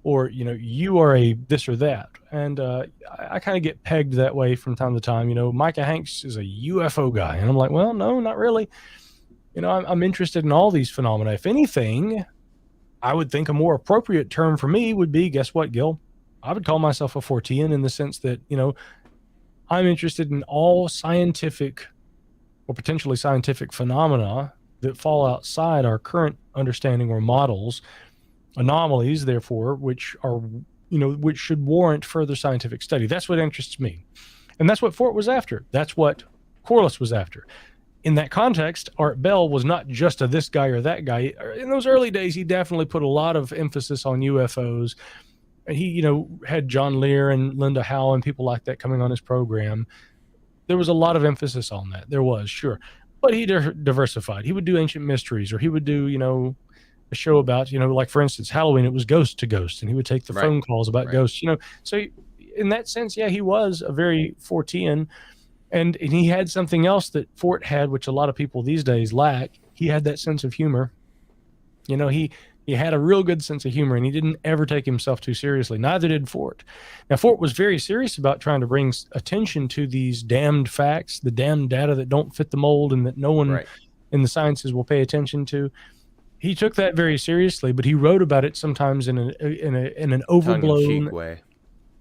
or you are a this or that. And I kind of get pegged that way from time to time. Micah Hanks is a UFO guy, and I'm like, well, no, not really. I'm interested in all these phenomena. If anything, I would think a more appropriate term for me would be, guess what, Gil? I would call myself a Fortean in the sense that, I'm interested in all scientific or potentially scientific phenomena that fall outside our current understanding or models, anomalies, therefore, which are, which should warrant further scientific study. That's what interests me. And that's what Fort was after. That's what Corliss was after. In that context, Art Bell was not just a this guy or that guy. In those early days, he definitely put a lot of emphasis on UFOs. He, had John Lear and Linda Howe and people like that coming on his program. There was a lot of emphasis on that. There was, sure. But he diversified. He would do ancient mysteries, or he would do, a show about, like for instance, Halloween, it was ghost to ghost, and he would take the phone calls about ghosts, So in that sense, yeah, he was a very Fortean. And he had something else that Fort had, which a lot of people these days lack. He had that sense of humor. He had a real good sense of humor, and he didn't ever take himself too seriously. Neither did Fort. Now, Fort was very serious about trying to bring attention to these damned facts, the damned data that don't fit the mold and that no one in the sciences will pay attention to. He took that very seriously, but he wrote about it sometimes in an overblown tongue-in-cheek way.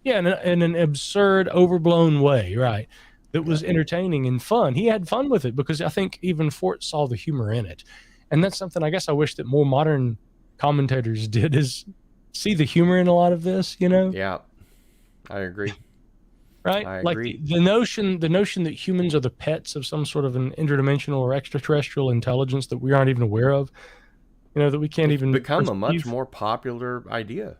Yeah, in an absurd, overblown way, right? That was entertaining and fun. He had fun with it because I think even Fort saw the humor in it. And that's something I guess I wish that more modern commentators did, is see the humor in a lot of this, Yeah, I agree. Right? I like agree. the notion that humans are the pets of some sort of an interdimensional or extraterrestrial intelligence that we aren't even aware of, that we can't even become perceive. a much more popular idea.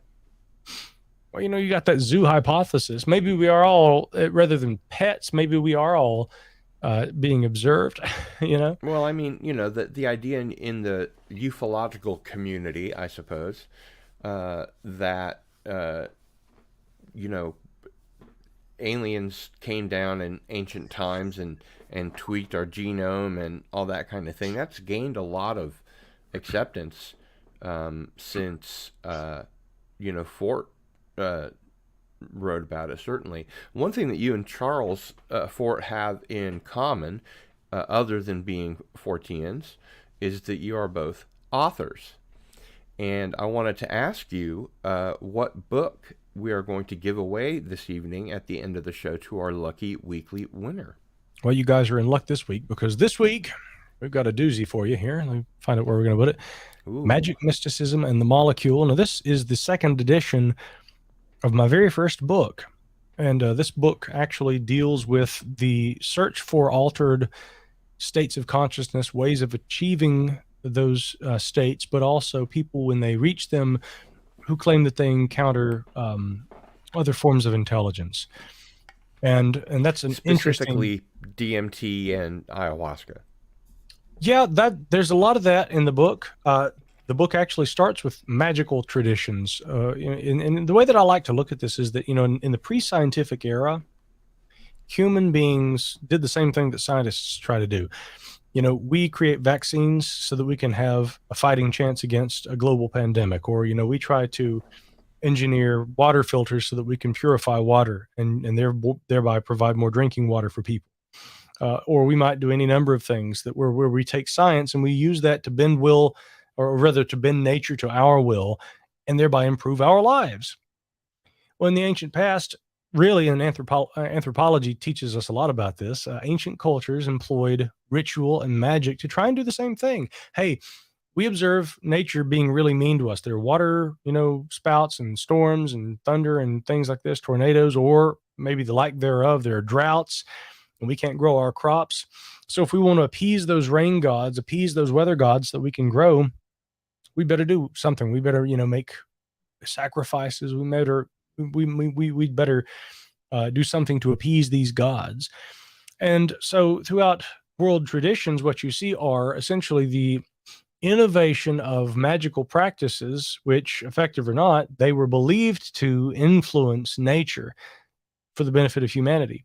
Well, you got that zoo hypothesis. Maybe we are all, rather than pets, maybe we are all being observed, Well, I mean, the idea in the ufological community, I suppose, that, aliens came down in ancient times and tweaked our genome and all that kind of thing. That's gained a lot of acceptance since, Fort wrote about it, certainly. One thing that you and Charles Fort have in common, other than being Forteans, is that you are both authors. And I wanted to ask you what book we are going to give away this evening at the end of the show to our lucky weekly winner. Well, you guys are in luck this week, because this week we've got a doozy for you here. Let me find out where we're going to put it. Ooh. Magic, Mysticism, and the Molecule. Now, this is the second edition of my very first book. And this book actually deals with the search for altered states of consciousness, ways of achieving those states, but also people, when they reach them, who claim that they encounter other forms of intelligence. And that's an specifically DMT and ayahuasca. Yeah, there's a lot of that in the book. The book actually starts with magical traditions. And the way that I like to look at this is that, in the pre-scientific era, human beings did the same thing that scientists try to do. We create vaccines so that we can have a fighting chance against a global pandemic, or, we try to engineer water filters so that we can purify water and thereby provide more drinking water for people. Or we might do any number of things where we take science and we use that to bend will, or rather to bend nature to our will, and thereby improve our lives. Well, in the ancient past, really, and anthropology teaches us a lot about this, ancient cultures employed ritual and magic to try and do the same thing. Hey, we observe nature being really mean to us. There are water, spouts and storms and thunder and things like this, tornadoes, or maybe the like thereof. There are droughts, and we can't grow our crops. So if we want to appease those rain gods, appease those weather gods so that we can grow, we better do something. We better, make sacrifices. We'd better do something to appease these gods. And so throughout world traditions, what you see are essentially the innovation of magical practices, which, effective or not, they were believed to influence nature for the benefit of humanity.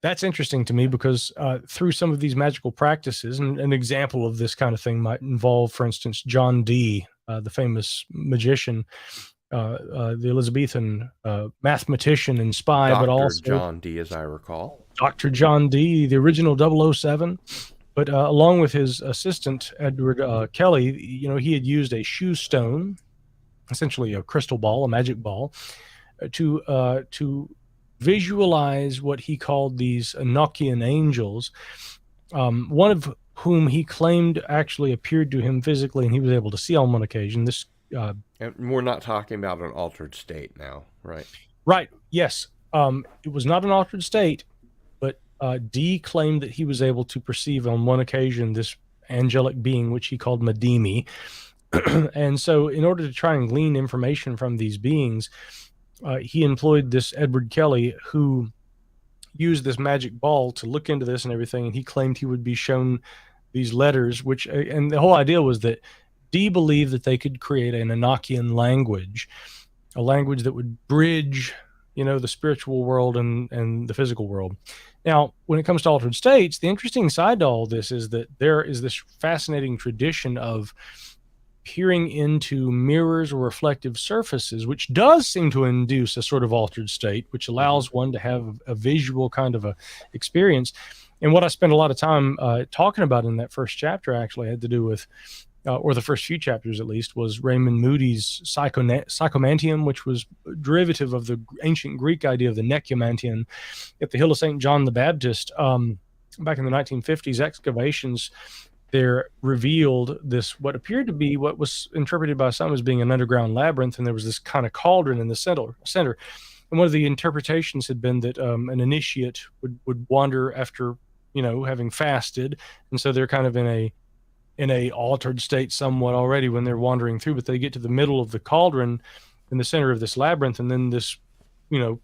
That's interesting to me because through some of these magical practices, and an example of this kind of thing might involve, for instance, John Dee, the famous magician, the Elizabethan mathematician and spy, but Dr. also John Dee, as I recall. Dr. John Dee, the original 007. But along with his assistant, Edward Kelly, he had used a shoe stone, essentially a crystal ball, a magic ball, to visualize what he called these Enochian angels, one of whom he claimed actually appeared to him physically, and he was able to see on one occasion. This and we're not talking about an altered state now, right? Right. Yes. It was not an altered state, but Dee claimed that he was able to perceive on one occasion this angelic being, which he called Madimi. And so, in order to try and glean information from these beings, he employed this Edward Kelly, who used this magic ball to look into this and everything. And he claimed he would be shown these letters, which, and the whole idea was that Dee believed that they could create an Enochian language, a language that would bridge, the spiritual world and the physical world. Now, when it comes to altered states, the interesting side to all this is that there is this fascinating tradition of peering into mirrors or reflective surfaces, which does seem to induce a sort of altered state, which allows one to have a visual kind of a experience. And what I spent a lot of time talking about in that first chapter actually had to do with, or the first few chapters at least, was Raymond Moody's psychomantium, which was derivative of the ancient Greek idea of the necromantian at the Hill of St. John the Baptist. Back in the 1950s, excavations there revealed this, what appeared to be what was interpreted by some as being an underground labyrinth, and there was this kind of cauldron in the center. And one of the interpretations had been that an initiate would wander after, having fasted, and so they're kind of in a altered state somewhat already when they're wandering through, but they get to the middle of the cauldron in the center of this labyrinth, and then this,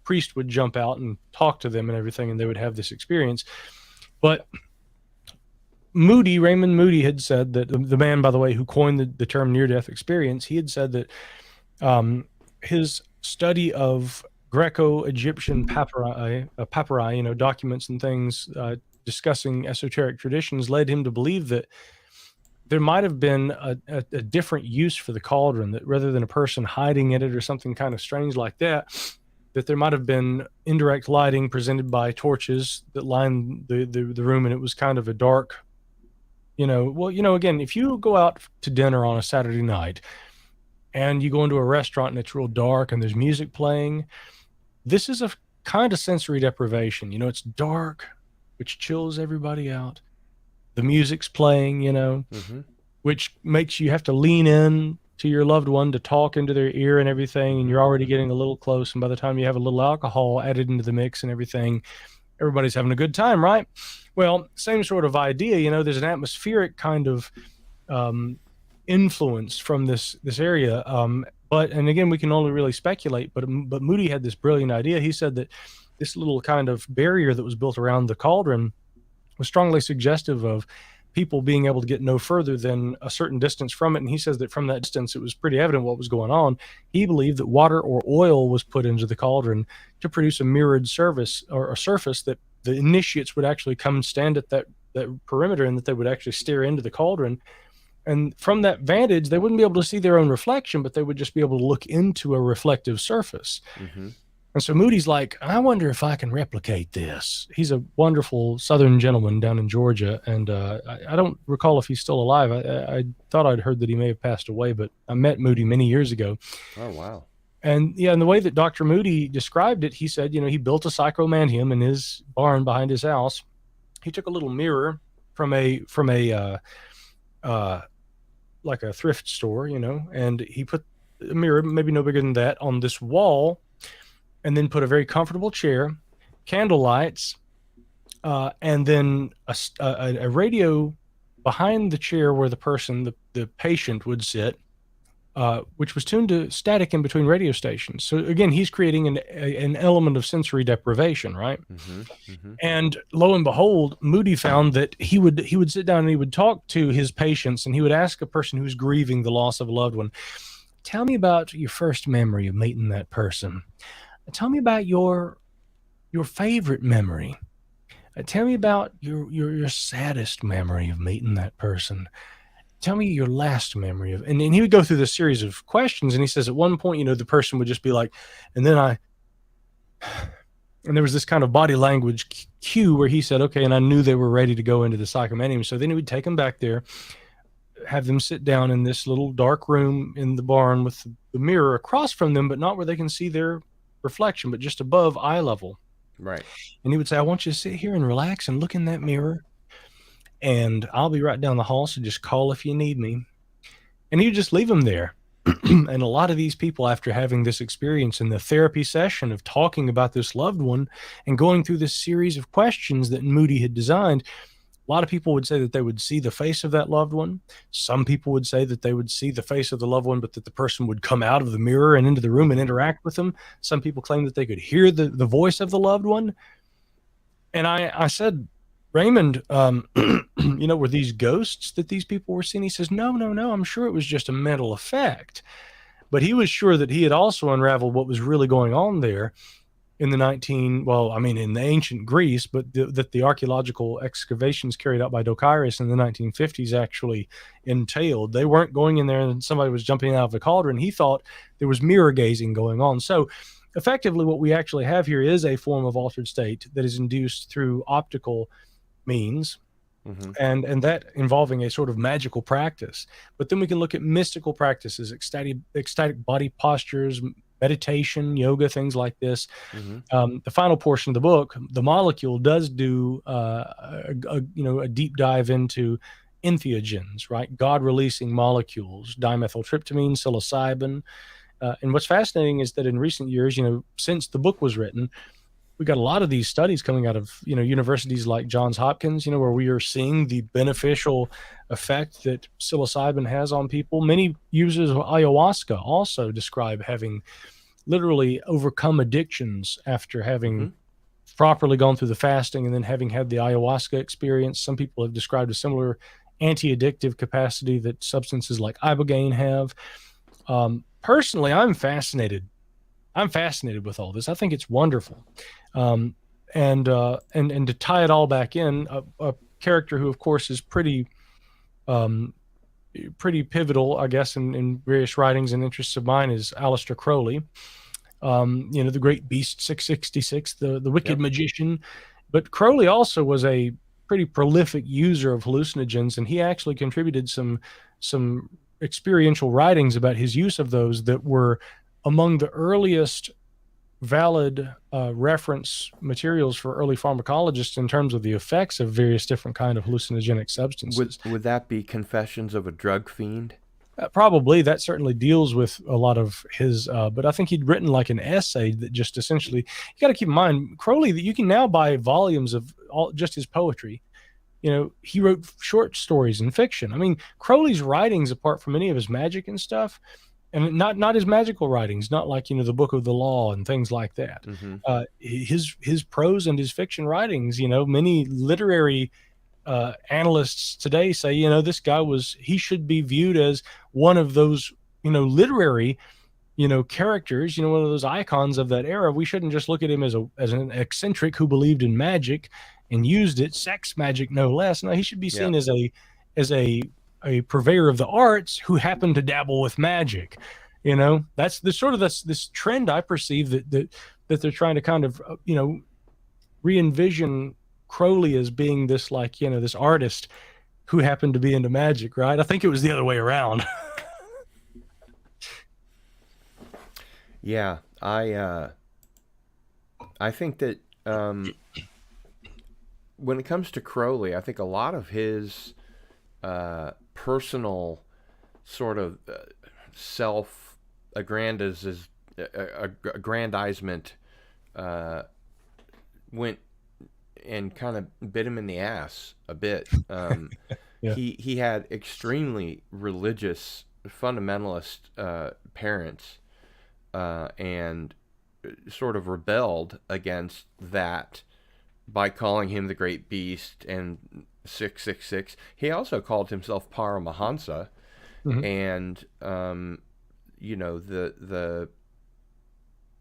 priest would jump out and talk to them and everything, and they would have this experience. But Raymond Moody had said that, the man, by the way, who coined the term near-death experience, he had said that his study of Greco-Egyptian papyri, documents and things discussing esoteric traditions led him to believe that there might have been a different use for the cauldron, that rather than a person hiding in it or something kind of strange like that, that there might have been indirect lighting presented by torches that lined the room, and it was kind of a dark, again, if you go out to dinner on a Saturday night and you go into a restaurant and it's real dark and there's music playing, this is a kind of sensory deprivation. It's dark, which chills everybody out. The music's playing, which makes you have to lean in to your loved one to talk into their ear and everything, and you're already getting a little close, and by the time you have a little alcohol added into the mix and everything, everybody's having a good time, right? Well, same sort of idea, there's an atmospheric kind of influence from this area, and again, we can only really speculate, but Moody had this brilliant idea. He said that this little kind of barrier that was built around the cauldron was strongly suggestive of people being able to get no further than a certain distance from it. And he says that from that distance, it was pretty evident what was going on. He believed that water or oil was put into the cauldron to produce a mirrored surface, or a surface that the initiates would actually come stand at that perimeter, and that they would actually stare into the cauldron. And from that vantage, they wouldn't be able to see their own reflection, but they would just be able to look into a reflective surface. Mm-hmm. And so Moody's like, I wonder if I can replicate this. He's a wonderful Southern gentleman down in Georgia, and I don't recall if he's still alive. I thought I'd heard that he may have passed away, but I met Moody many years ago. Oh, wow. And the way that Dr. Moody described it, he said, he built a psychomantium in his barn behind his house. He took a little mirror from a like a thrift store, and he put a mirror, maybe no bigger than that, on this wall, and then put a very comfortable chair, candle lights, and then a radio behind the chair where the patient would sit, which was tuned to static in between radio stations. So again, he's creating an element of sensory deprivation, right? Mm-hmm. Mm-hmm. And lo and behold, Moody found that he would sit down and he would talk to his patients, and he would ask a person who's grieving the loss of a loved one, "Tell me about your first memory of meeting that person. Tell me about your favorite memory. Tell me about your saddest memory of meeting that person. Tell me your last memory of," and he would go through this series of questions. And he says at one point, the person would just be like, and then and there was this kind of body language cue where he said, okay, and I knew they were ready to go into the psychomanium. So then he would take them back there, have them sit down in this little dark room in the barn with the mirror across from them, but not where they can see their reflection, but just above eye level. Right. And he would say, "I want you to sit here and relax and look in that mirror, and I'll be right down the hall, so just call if you need me." And he would just leave them there. And a lot of these people, after having this experience in the therapy session of talking about this loved one and going through this series of questions that Moody had designed, a lot of people would say that they would see the face of that loved one. Some people would say that they would see the face of the loved one, but that the person would come out of the mirror and into the room and interact with them. Some people claim that they could hear the voice of the loved one. And I said, "Raymond, were these ghosts that these people were seeing?" He says, no, I'm sure it was just a mental effect. But he was sure that he had also unraveled what was really going on there in the ancient Greece, but that the archaeological excavations carried out by Dokiris in the 1950s actually entailed. They weren't going in there and somebody was jumping out of a cauldron. He thought there was mirror gazing going on. So effectively, what we actually have here is a form of altered state that is induced through optical means, Mm-hmm. and that involving a sort of magical practice. But then we can look at mystical practices, ecstatic body postures, meditation, yoga, things like this. Mm-hmm. The final portion of the book, The Molecule, does do a deep dive into entheogens, right? God releasing molecules, dimethyltryptamine, psilocybin. And what's fascinating is that in recent years, since the book was written, we got a lot of these studies coming out of universities like Johns Hopkins, where we are seeing the beneficial effect that psilocybin has on people. Many users of ayahuasca also describe having literally overcome addictions after having Mm-hmm. properly gone through the fasting and then having had the ayahuasca experience. Some people have described a similar anti-addictive capacity that substances like ibogaine have. Personally, I'm fascinated with all this. I think it's wonderful. And to tie it all back in, a character who, of course, is pretty pivotal, I guess, in various writings and interests of mine is Aleister Crowley. The great beast 666, the wicked magician. But Crowley also was a pretty prolific user of hallucinogens, and he actually contributed some experiential writings about his use of those that were among the earliest valid reference materials for early pharmacologists in terms of the effects of various different kind of hallucinogenic substances. Would that be Confessions of a Drug Fiend? Probably. That certainly deals with a lot of his, but I think he'd written like an essay that just essentially, you got to keep in mind, Crowley, that you can now buy volumes of just his poetry. He wrote short stories and fiction. I mean, Crowley's writings, apart from any of his magic and stuff, and not his magical writings, not like the Book of the Law and things like that. Mm-hmm. His prose and his fiction writings, many literary analysts today say, this guy he should be viewed as one of those literary characters, one of those icons of that era. We shouldn't just look at him as an eccentric who believed in magic and used it, sex magic no less. No, he should be seen as a purveyor of the arts who happened to dabble with magic. That's the sort of this trend I perceive that they're trying to kind of re-envision Crowley as being this this artist who happened to be into magic, right? I think it was the other way around. Yeah, I think that when it comes to Crowley, I think a lot of his personal sort of self-aggrandizement went and kind of bit him in the ass a bit. Yeah. He had extremely religious fundamentalist parents and sort of rebelled against that by calling him the Great Beast and 666. He also called himself Paramahansa, Mm-hmm. and the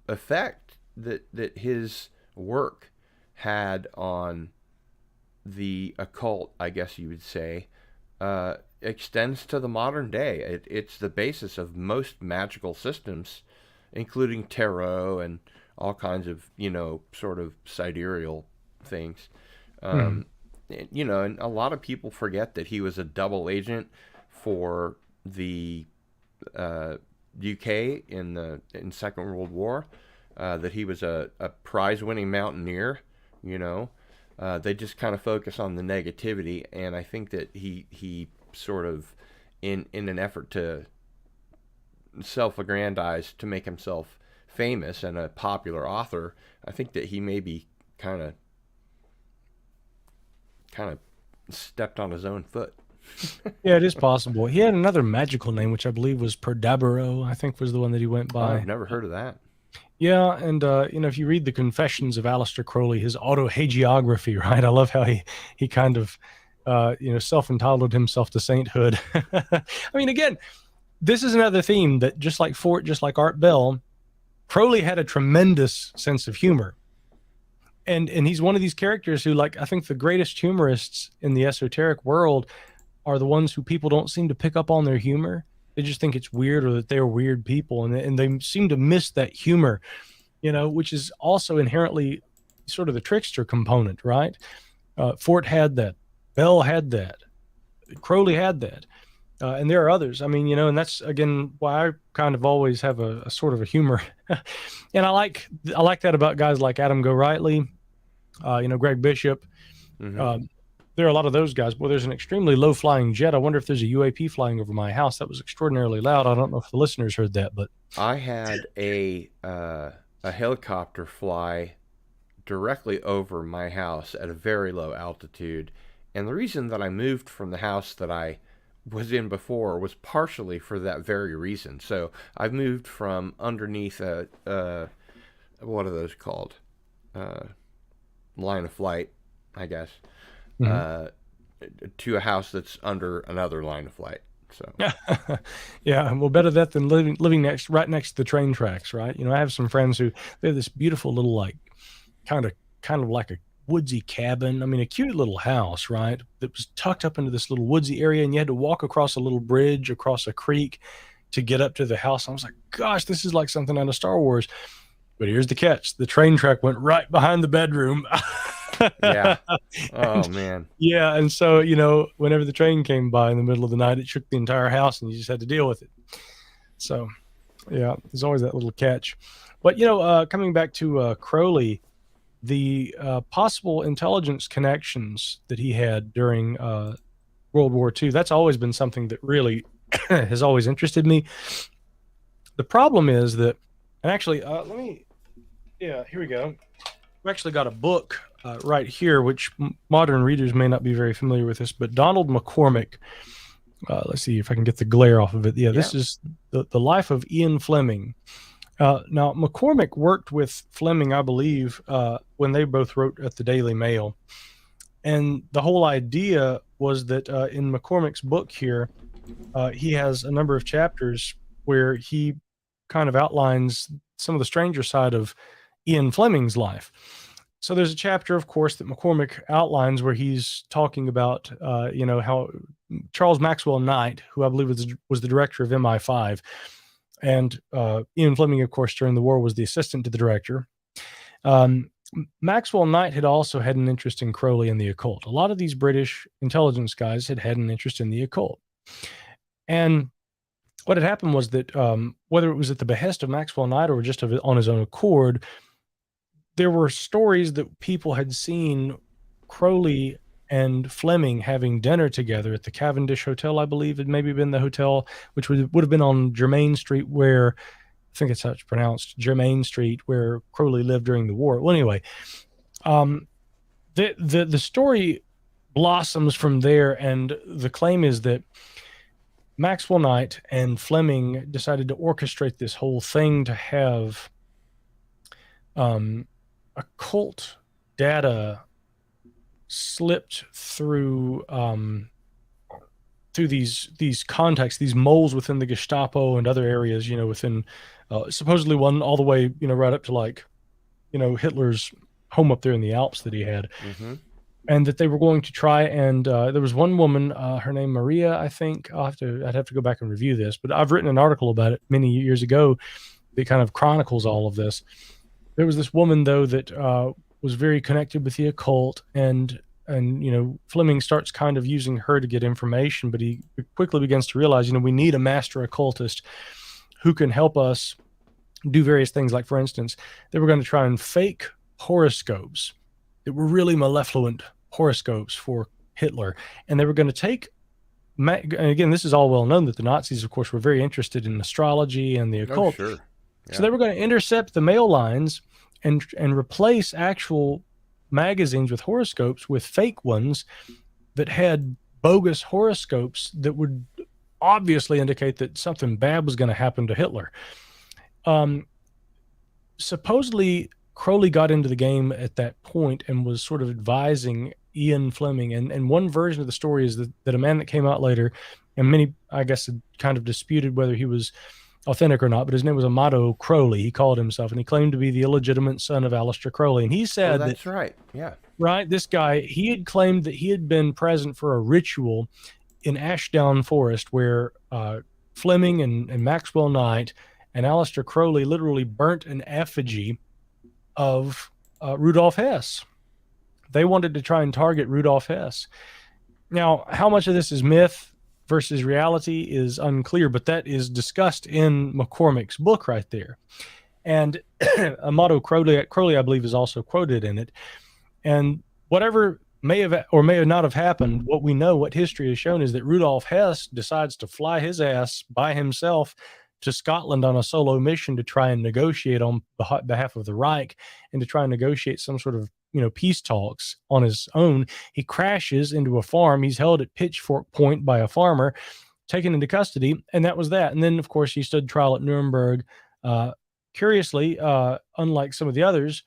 effect that his work had on the occult, I guess you would say, extends to the modern day. It's the basis of most magical systems, including tarot and all kinds of, sort of sidereal things. Mm-hmm. Um, and a lot of people forget that he was a double agent for the UK in Second World War. That he was a prize-winning mountaineer. You know, they just kind of focus on the negativity, and I think that he sort of in an effort to self-aggrandize to make himself famous and a popular author, I think that he maybe kind of stepped on his own foot. Yeah, it is possible. He had another magical name, which I believe was Perdabero, I think was the one that he went I've by. never heard of that. Yeah, and if you read the Confessions of Aleister Crowley, his autohagiography, right? I love how he kind of self-entitled himself to sainthood. I mean, again, this is another theme that just like Fort, just like Art Bell, Crowley had a tremendous sense of humor. And he's one of these characters who, like, I think the greatest humorists in the esoteric world are the ones who people don't seem to pick up on their humor. They just think it's weird or that they're weird people, and they seem to miss that humor, which is also inherently sort of the trickster component, right? Fort had that, Bell had that, Crowley had that, and there are others. I mean, and that's again why I kind of always have a sort of a humor, and I like that about guys like Adam Gorightly, Greg Bishop. Mm-hmm. There are a lot of those guys. Well, there's an extremely low flying jet. I wonder if there's a UAP flying over my house. That was extraordinarily loud. I don't know if the listeners heard that, but I had a helicopter fly directly over my house at a very low altitude, and the reason that I moved from the house that I was in before was partially for that very reason. So I've moved from underneath a what are those called? Uh, Line of flight, I guess, Mhm. uh, to a house that's under another line of flight. So Yeah, well, better that than living right next to the train tracks, right? I have some friends who they have this beautiful little like kind of like a woodsy cabin. I mean, a cute little house, right? That was tucked up into this little woodsy area, and you had to walk across a little bridge across a creek to get up to the house. I was like, gosh, this is like something out of Star Wars. But here's the catch: the train track went right behind the bedroom. yeah. Oh And man. yeah, and so whenever the train came by in the middle of the night, it shook the entire house, and you just had to deal with it. So yeah, there's always that little catch. But coming back to Crowley, the possible intelligence connections that he had during World War II, that's always been something that really has always interested me. The problem is that, and actually, here we go. We actually got a book right here, which modern readers may not be very familiar with this, but Donald McCormick. Let's see if I can get the glare off of it. Yeah, Yeah. this is the life of Ian Fleming. Now, McCormick worked with Fleming, I believe, when they both wrote at the Daily Mail. And the whole idea was that in McCormick's book here, he has a number of chapters where he kind of outlines some of the stranger side of Ian Fleming's life. So there's a chapter, of course, that McCormick outlines where he's talking about, how Charles Maxwell Knight, who I believe was the director of MI5, and Ian Fleming, of course, during the war was the assistant to the director. Maxwell Knight had also had an interest in Crowley and the occult. A lot of these British intelligence guys had an interest in the occult. And what had happened was that whether it was at the behest of Maxwell Knight or just on his own accord, there were stories that people had seen Crowley and Fleming having dinner together at the Cavendish Hotel, I believe it maybe been the hotel, which would have been on Germain Street, where I think it's how it's pronounced, Germain Street, where Crowley lived during the war. Well, anyway, the story blossoms from there, and the claim is that Maxwell Knight and Fleming decided to orchestrate this whole thing to have occult data slipped through these contacts, these moles within the Gestapo and other areas, within supposedly one all the way, right up to like, Hitler's home up there in the Alps that he had. Mm-hmm. And that they were going to try and there was one woman, her name Maria, I think. I'd have to go back and review this, but I've written an article about it many years ago that kind of chronicles all of this. There was this woman though that was very connected with the occult, and Fleming starts kind of using her to get information, but he quickly begins to realize, we need a master occultist who can help us do various things. Like, for instance, they were going to try and fake horoscopes that were really malevolent horoscopes for Hitler, and they were going to take. And again, this is all well known that the Nazis, of course, were very interested in astrology and the occult. Oh, sure. Yeah. So they were going to intercept the mail lines and replace actual magazines with horoscopes with fake ones that had bogus horoscopes that would obviously indicate that something bad was going to happen to Hitler. Supposedly, Crowley got into the game at that point and was sort of advising Ian Fleming. And one version of the story is that a man that came out later, and many, I guess, had kind of disputed whether he was authentic or not, but his name was Amato Crowley, he called himself, and he claimed to be the illegitimate son of Aleister Crowley. And he said that's right. Yeah. Right, this guy, he had claimed that he had been present for a ritual in Ashdown Forest where Fleming and Maxwell Knight and Aleister Crowley literally burnt an effigy of Rudolf Hess. They wanted to try and target Rudolf Hess. Now, how much of this is myth versus reality is unclear, but that is discussed in McCormick's book right there. And Amato Crowley, I believe, is also quoted in it. And whatever may have or may not have happened, what we know, what history has shown, is that Rudolf Hess decides to fly his ass by himself to Scotland on a solo mission to try and negotiate on behalf of the Reich and to try and negotiate some sort of peace talks on his own. He crashes into a farm. He's held at Pitchfork Point by a farmer, taken into custody, and that was that. And then, of course, he stood trial at Nuremberg. Curiously, unlike some of the others,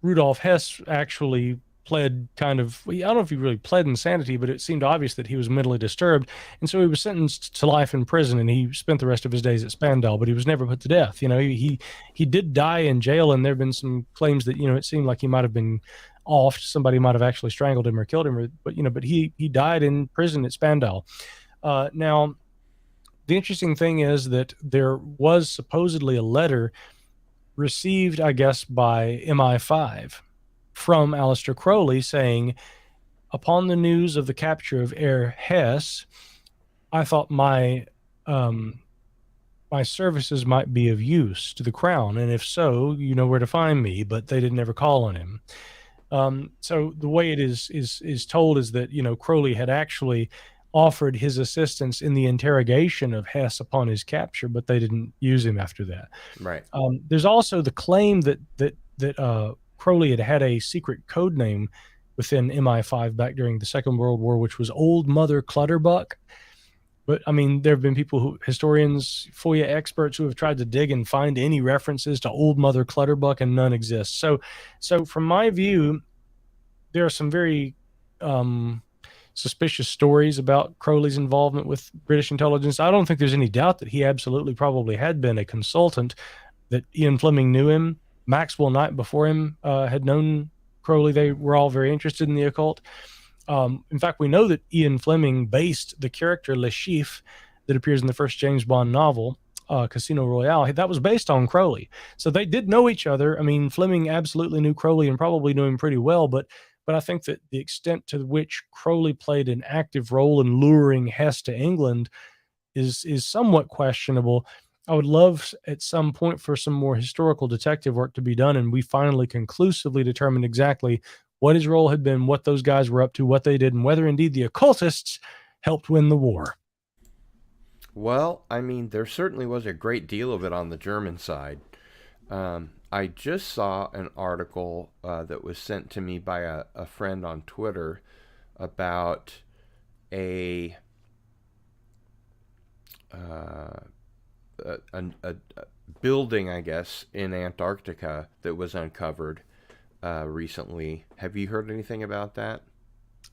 Rudolf Hess actually pled kind of, I don't know if he really pled insanity, but it seemed obvious that he was mentally disturbed. And so he was sentenced to life in prison, and he spent the rest of his days at Spandau, but he was never put to death. He did die in jail, and there have been some claims that, it seemed like he might have been offed. Somebody might have actually strangled him or killed him, but he died in prison at Spandau. Now, the interesting thing is that there was supposedly a letter received, I guess, by MI5 from Aleister Crowley saying, upon the news of the capture of Herr Hess, I thought my services might be of use to the crown, and if so, you know where to find me. But they didn't ever call on him. So the way it is told is that Crowley had actually offered his assistance in the interrogation of Hess upon his capture, but they didn't use him after that. Right. There's also the claim that Crowley had a secret code name within MI5 back during the Second World War, which was Old Mother Clutterbuck. But I mean, there have been people historians, FOIA experts, who have tried to dig and find any references to Old Mother Clutterbuck, and none exist. So from my view, there are some very suspicious stories about Crowley's involvement with British intelligence. I don't think there's any doubt that he absolutely probably had been a consultant, that Ian Fleming knew him. Maxwell Knight before him had known Crowley. They were all very interested in the occult. In fact, we know that Ian Fleming based the character Le Chiffre that appears in the first James Bond novel, Casino Royale. That was based on Crowley. So they did know each other. I mean, Fleming absolutely knew Crowley and probably knew him pretty well, but I think that the extent to which Crowley played an active role in luring Hess to England is somewhat questionable. I would love at some point for some more historical detective work to be done, and we finally conclusively determine exactly what his role had been, what those guys were up to, what they did, and whether indeed the occultists helped win the war. Well, I mean, there certainly was a great deal of it on the German side. I just saw an article that was sent to me by a friend on Twitter about a uh, a building, I guess, in Antarctica that was uncovered recently. Have you heard anything about that?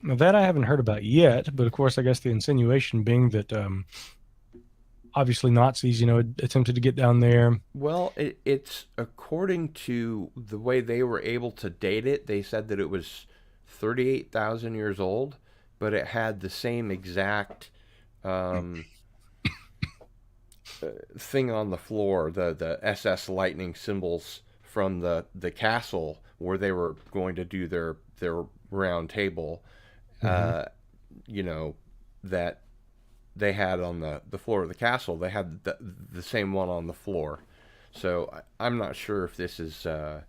Now, that I haven't heard about yet, but of course, I guess the insinuation being that obviously Nazis, attempted to get down there. Well, it's according to the way they were able to date it, they said that it was 38,000 years old, but it had the same exact thing on the floor, the SS lightning symbols from the castle where they were going to do their round table, that they had on the floor of the castle. They had the same one on the floor. So I'm not sure if this is, on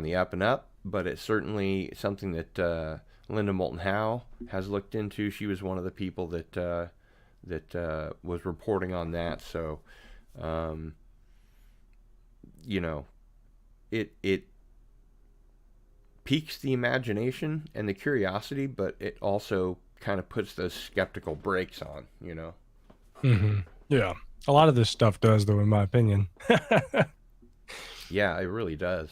the up and up, but it's certainly something that Linda Moulton Howe has looked into. She was one of the people that was reporting on that. So, it piques the imagination and the curiosity, but it also kind of puts those skeptical brakes on, Yeah. A lot of this stuff does, though, in my opinion. Yeah, it really does.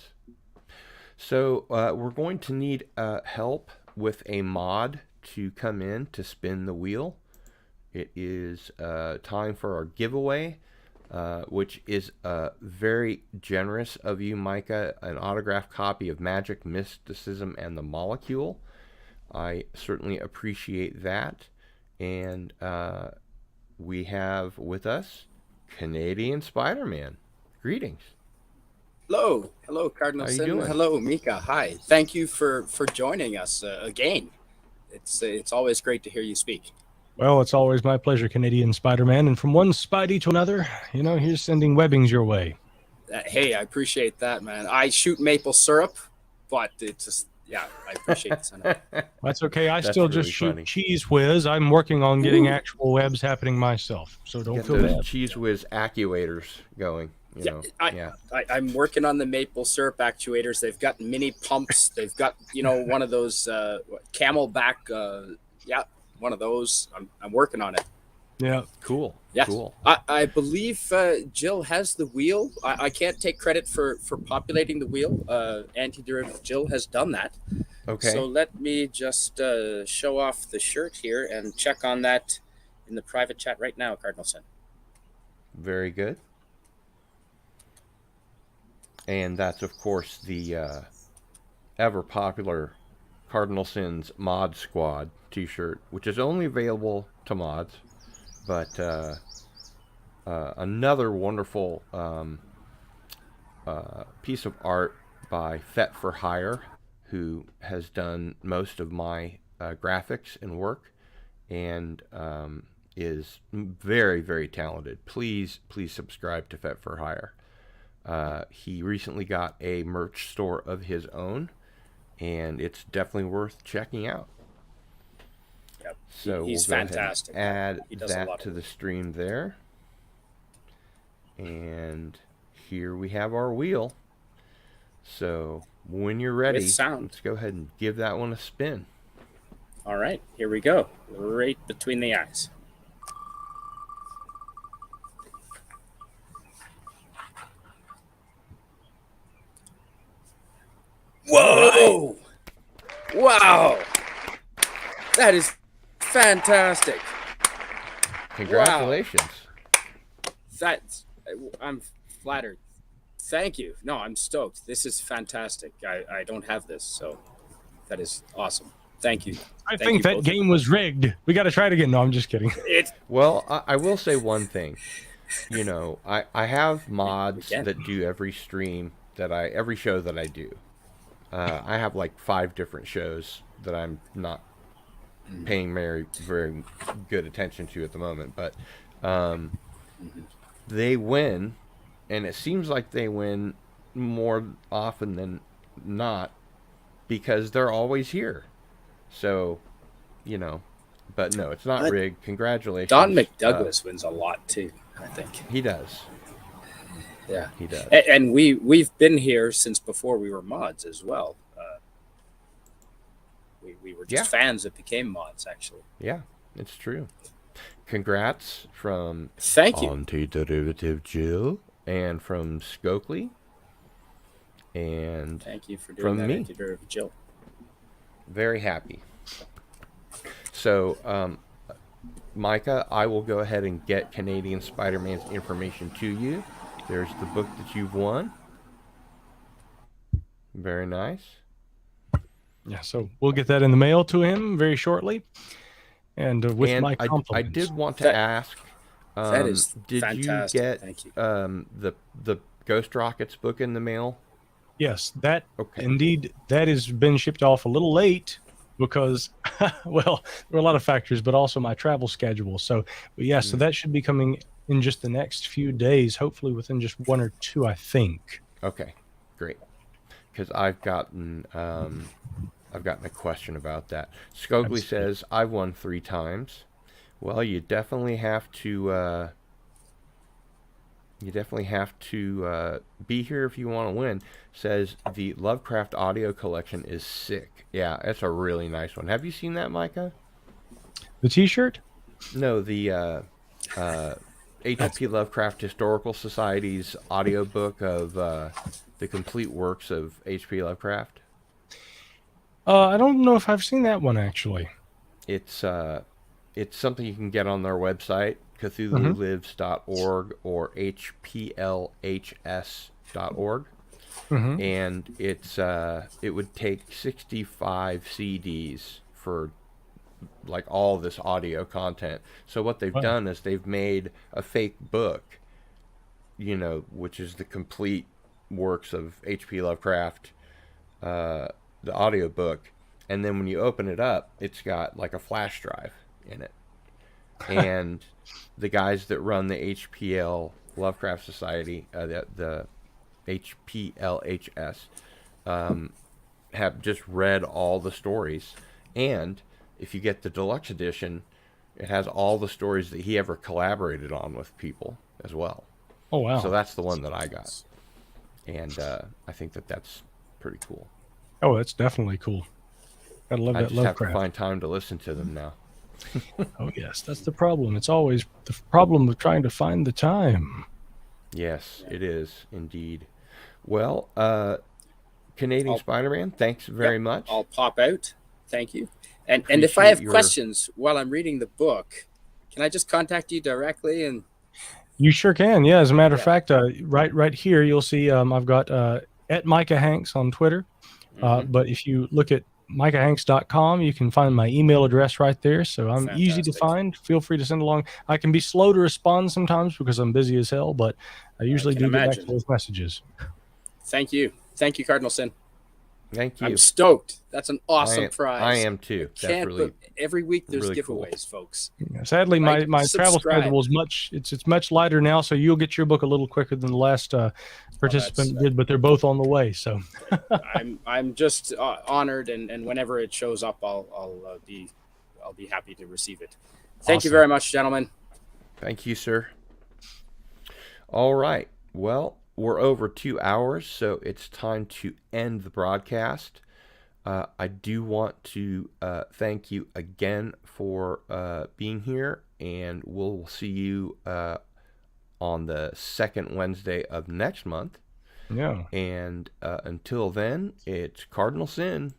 So we're going to need help with a mod to come in to spin the wheel. It is time for our giveaway, which is very generous of you, Micah, an autographed copy of Magic, Mysticism, and the Molecule. I certainly appreciate that. And we have with us Canadian Spider-Man. Greetings. Hello, Cardinalson. Hello, Micah. Hi. Thank you for joining us again. It's always great to hear you speak. Well, it's always my pleasure, Canadian Spider-Man. And from one Spidey to another, here's sending webbings your way. Hey, I appreciate that, man. I shoot maple syrup, but it's just, I appreciate the sentiment. That's okay. I That's still really just funny. shoot cheese whiz. I'm working on getting actual webs happening myself, so don't Get feel those bad. cheese whiz actuators going. I'm working on the maple syrup actuators. They've got mini pumps. They've got one of those camelback. One of those. I'm working on it. Yeah, Cool. Yes. Cool. I believe Jill has the wheel. I can't take credit for populating the wheel. Anti-derivative Jill has done that. Okay. So let me just show off the shirt here and check on that in the private chat right now, Cardinalson. Very good. And that's, of course, the ever popular Cardinal Sins Mod Squad t-shirt, which is only available to mods. But another wonderful piece of art by Fet for Hire, who has done most of my graphics and work, and is very, very talented. Please subscribe to Fet for Hire. He recently got a merch store of his own, and it's definitely worth checking out. Yep. So he's we'll go fantastic. Add He does that a lot to of the stream there. And here we have our wheel. So when you're ready, With sound. let's go ahead and give that one a spin. All right, here we go. Right between the eyes. Whoa! Wow! That is fantastic. Congratulations. I'm flattered. Thank you. No, I'm stoked. This is fantastic. I don't have this, so that is awesome. Thank you. I think that game was rigged. We got to try it again. No, I'm just kidding. Well, I will say one thing. I have mods that do every stream every show that I do. I have like 5 different shows that I'm not paying very, very good attention to at the moment, but they win, and it seems like they win more often than not because they're always here. So, but no, it's not rigged. Congratulations. Don McDouglas wins a lot too, I think. He does. Yeah, he does. And we've been here since before we were mods as well. We were just fans that became mods, actually. Yeah, it's true. Congrats from Thank you. Antiderivative Jill and from Skokley. And thank you for doing from that, me. Antiderivative Jill. Very happy. So, Micah, I will go ahead and get Canadian Spider-Man's information to you. There's the book that you've won. Very nice. Yeah, so we'll get that in the mail to him very shortly. And with my compliments. I did want to ask, that is did fantastic. you get Thank you. the Ghost Rockets book in the mail? Yes, that Okay. indeed, that has been shipped off a little late because, well, there are a lot of factors, but also my travel schedule. So, but yeah, so that should be coming in just the next few days, hopefully within just 1 or 2, I think. Okay, great. Because I've gotten a question about that. Skogley says, I've won 3 times. Well, you definitely have to be here if you want to win. Says the Lovecraft audio collection is sick. Yeah, that's a really nice one. Have you seen that, Micah? The T-shirt? No, the H.P. Lovecraft Historical Society's audiobook of the complete works of H.P. Lovecraft. I don't know if I've seen that one, actually. It's something you can get on their website, CthulhuLives.org or HPLHS.org. And it would take 65 CDs for like all this audio content. So what they've done is they've made a fake book, which is the complete works of H.P. Lovecraft, the audio book. And then when you open it up, it's got like a flash drive in it. And the guys that run the HPL Lovecraft Society, the HPLHS, have just read all the stories. And if you get the deluxe edition, it has all the stories that he ever collaborated on with people as well. Oh, wow. So that's the one that I got. And I think that's pretty cool. Oh, that's definitely cool. Gotta love that Lovecraft. I just have to find time to listen to them now. Oh, yes, that's the problem. It's always the problem of trying to find the time. Yes, it is indeed. Well, Canadian Spider-Man, thanks very much. I'll pop out. Thank you. And if I have questions while I'm reading the book, can I just contact you directly? And you sure can. Yeah, as a matter of fact, right here you'll see I've got at Micah Hanks on Twitter. But if you look at MicahHanks.com, you can find my email address right there. So I'm easy to find. Feel free to send along. I can be slow to respond sometimes because I'm busy as hell, but I usually do get back to those messages. Thank you. Thank you, Cardinal Sin. Thank you. I'm stoked. That's an awesome prize. I am too. Every week there's really giveaways, folks. Yeah, sadly, my travel schedule is much lighter now, so you'll get your book a little quicker than the last participant did, but they're both on the way. So I'm just honored, and whenever it shows up, I'll be happy to receive it. Thank you very much, gentlemen. Thank you, sir. All right. Well, we're over 2 hours, so it's time to end the broadcast. I do want to thank you again for being here, and we'll see you on the second Wednesday of next month. Yeah. And until then, it's Cardinal Sin.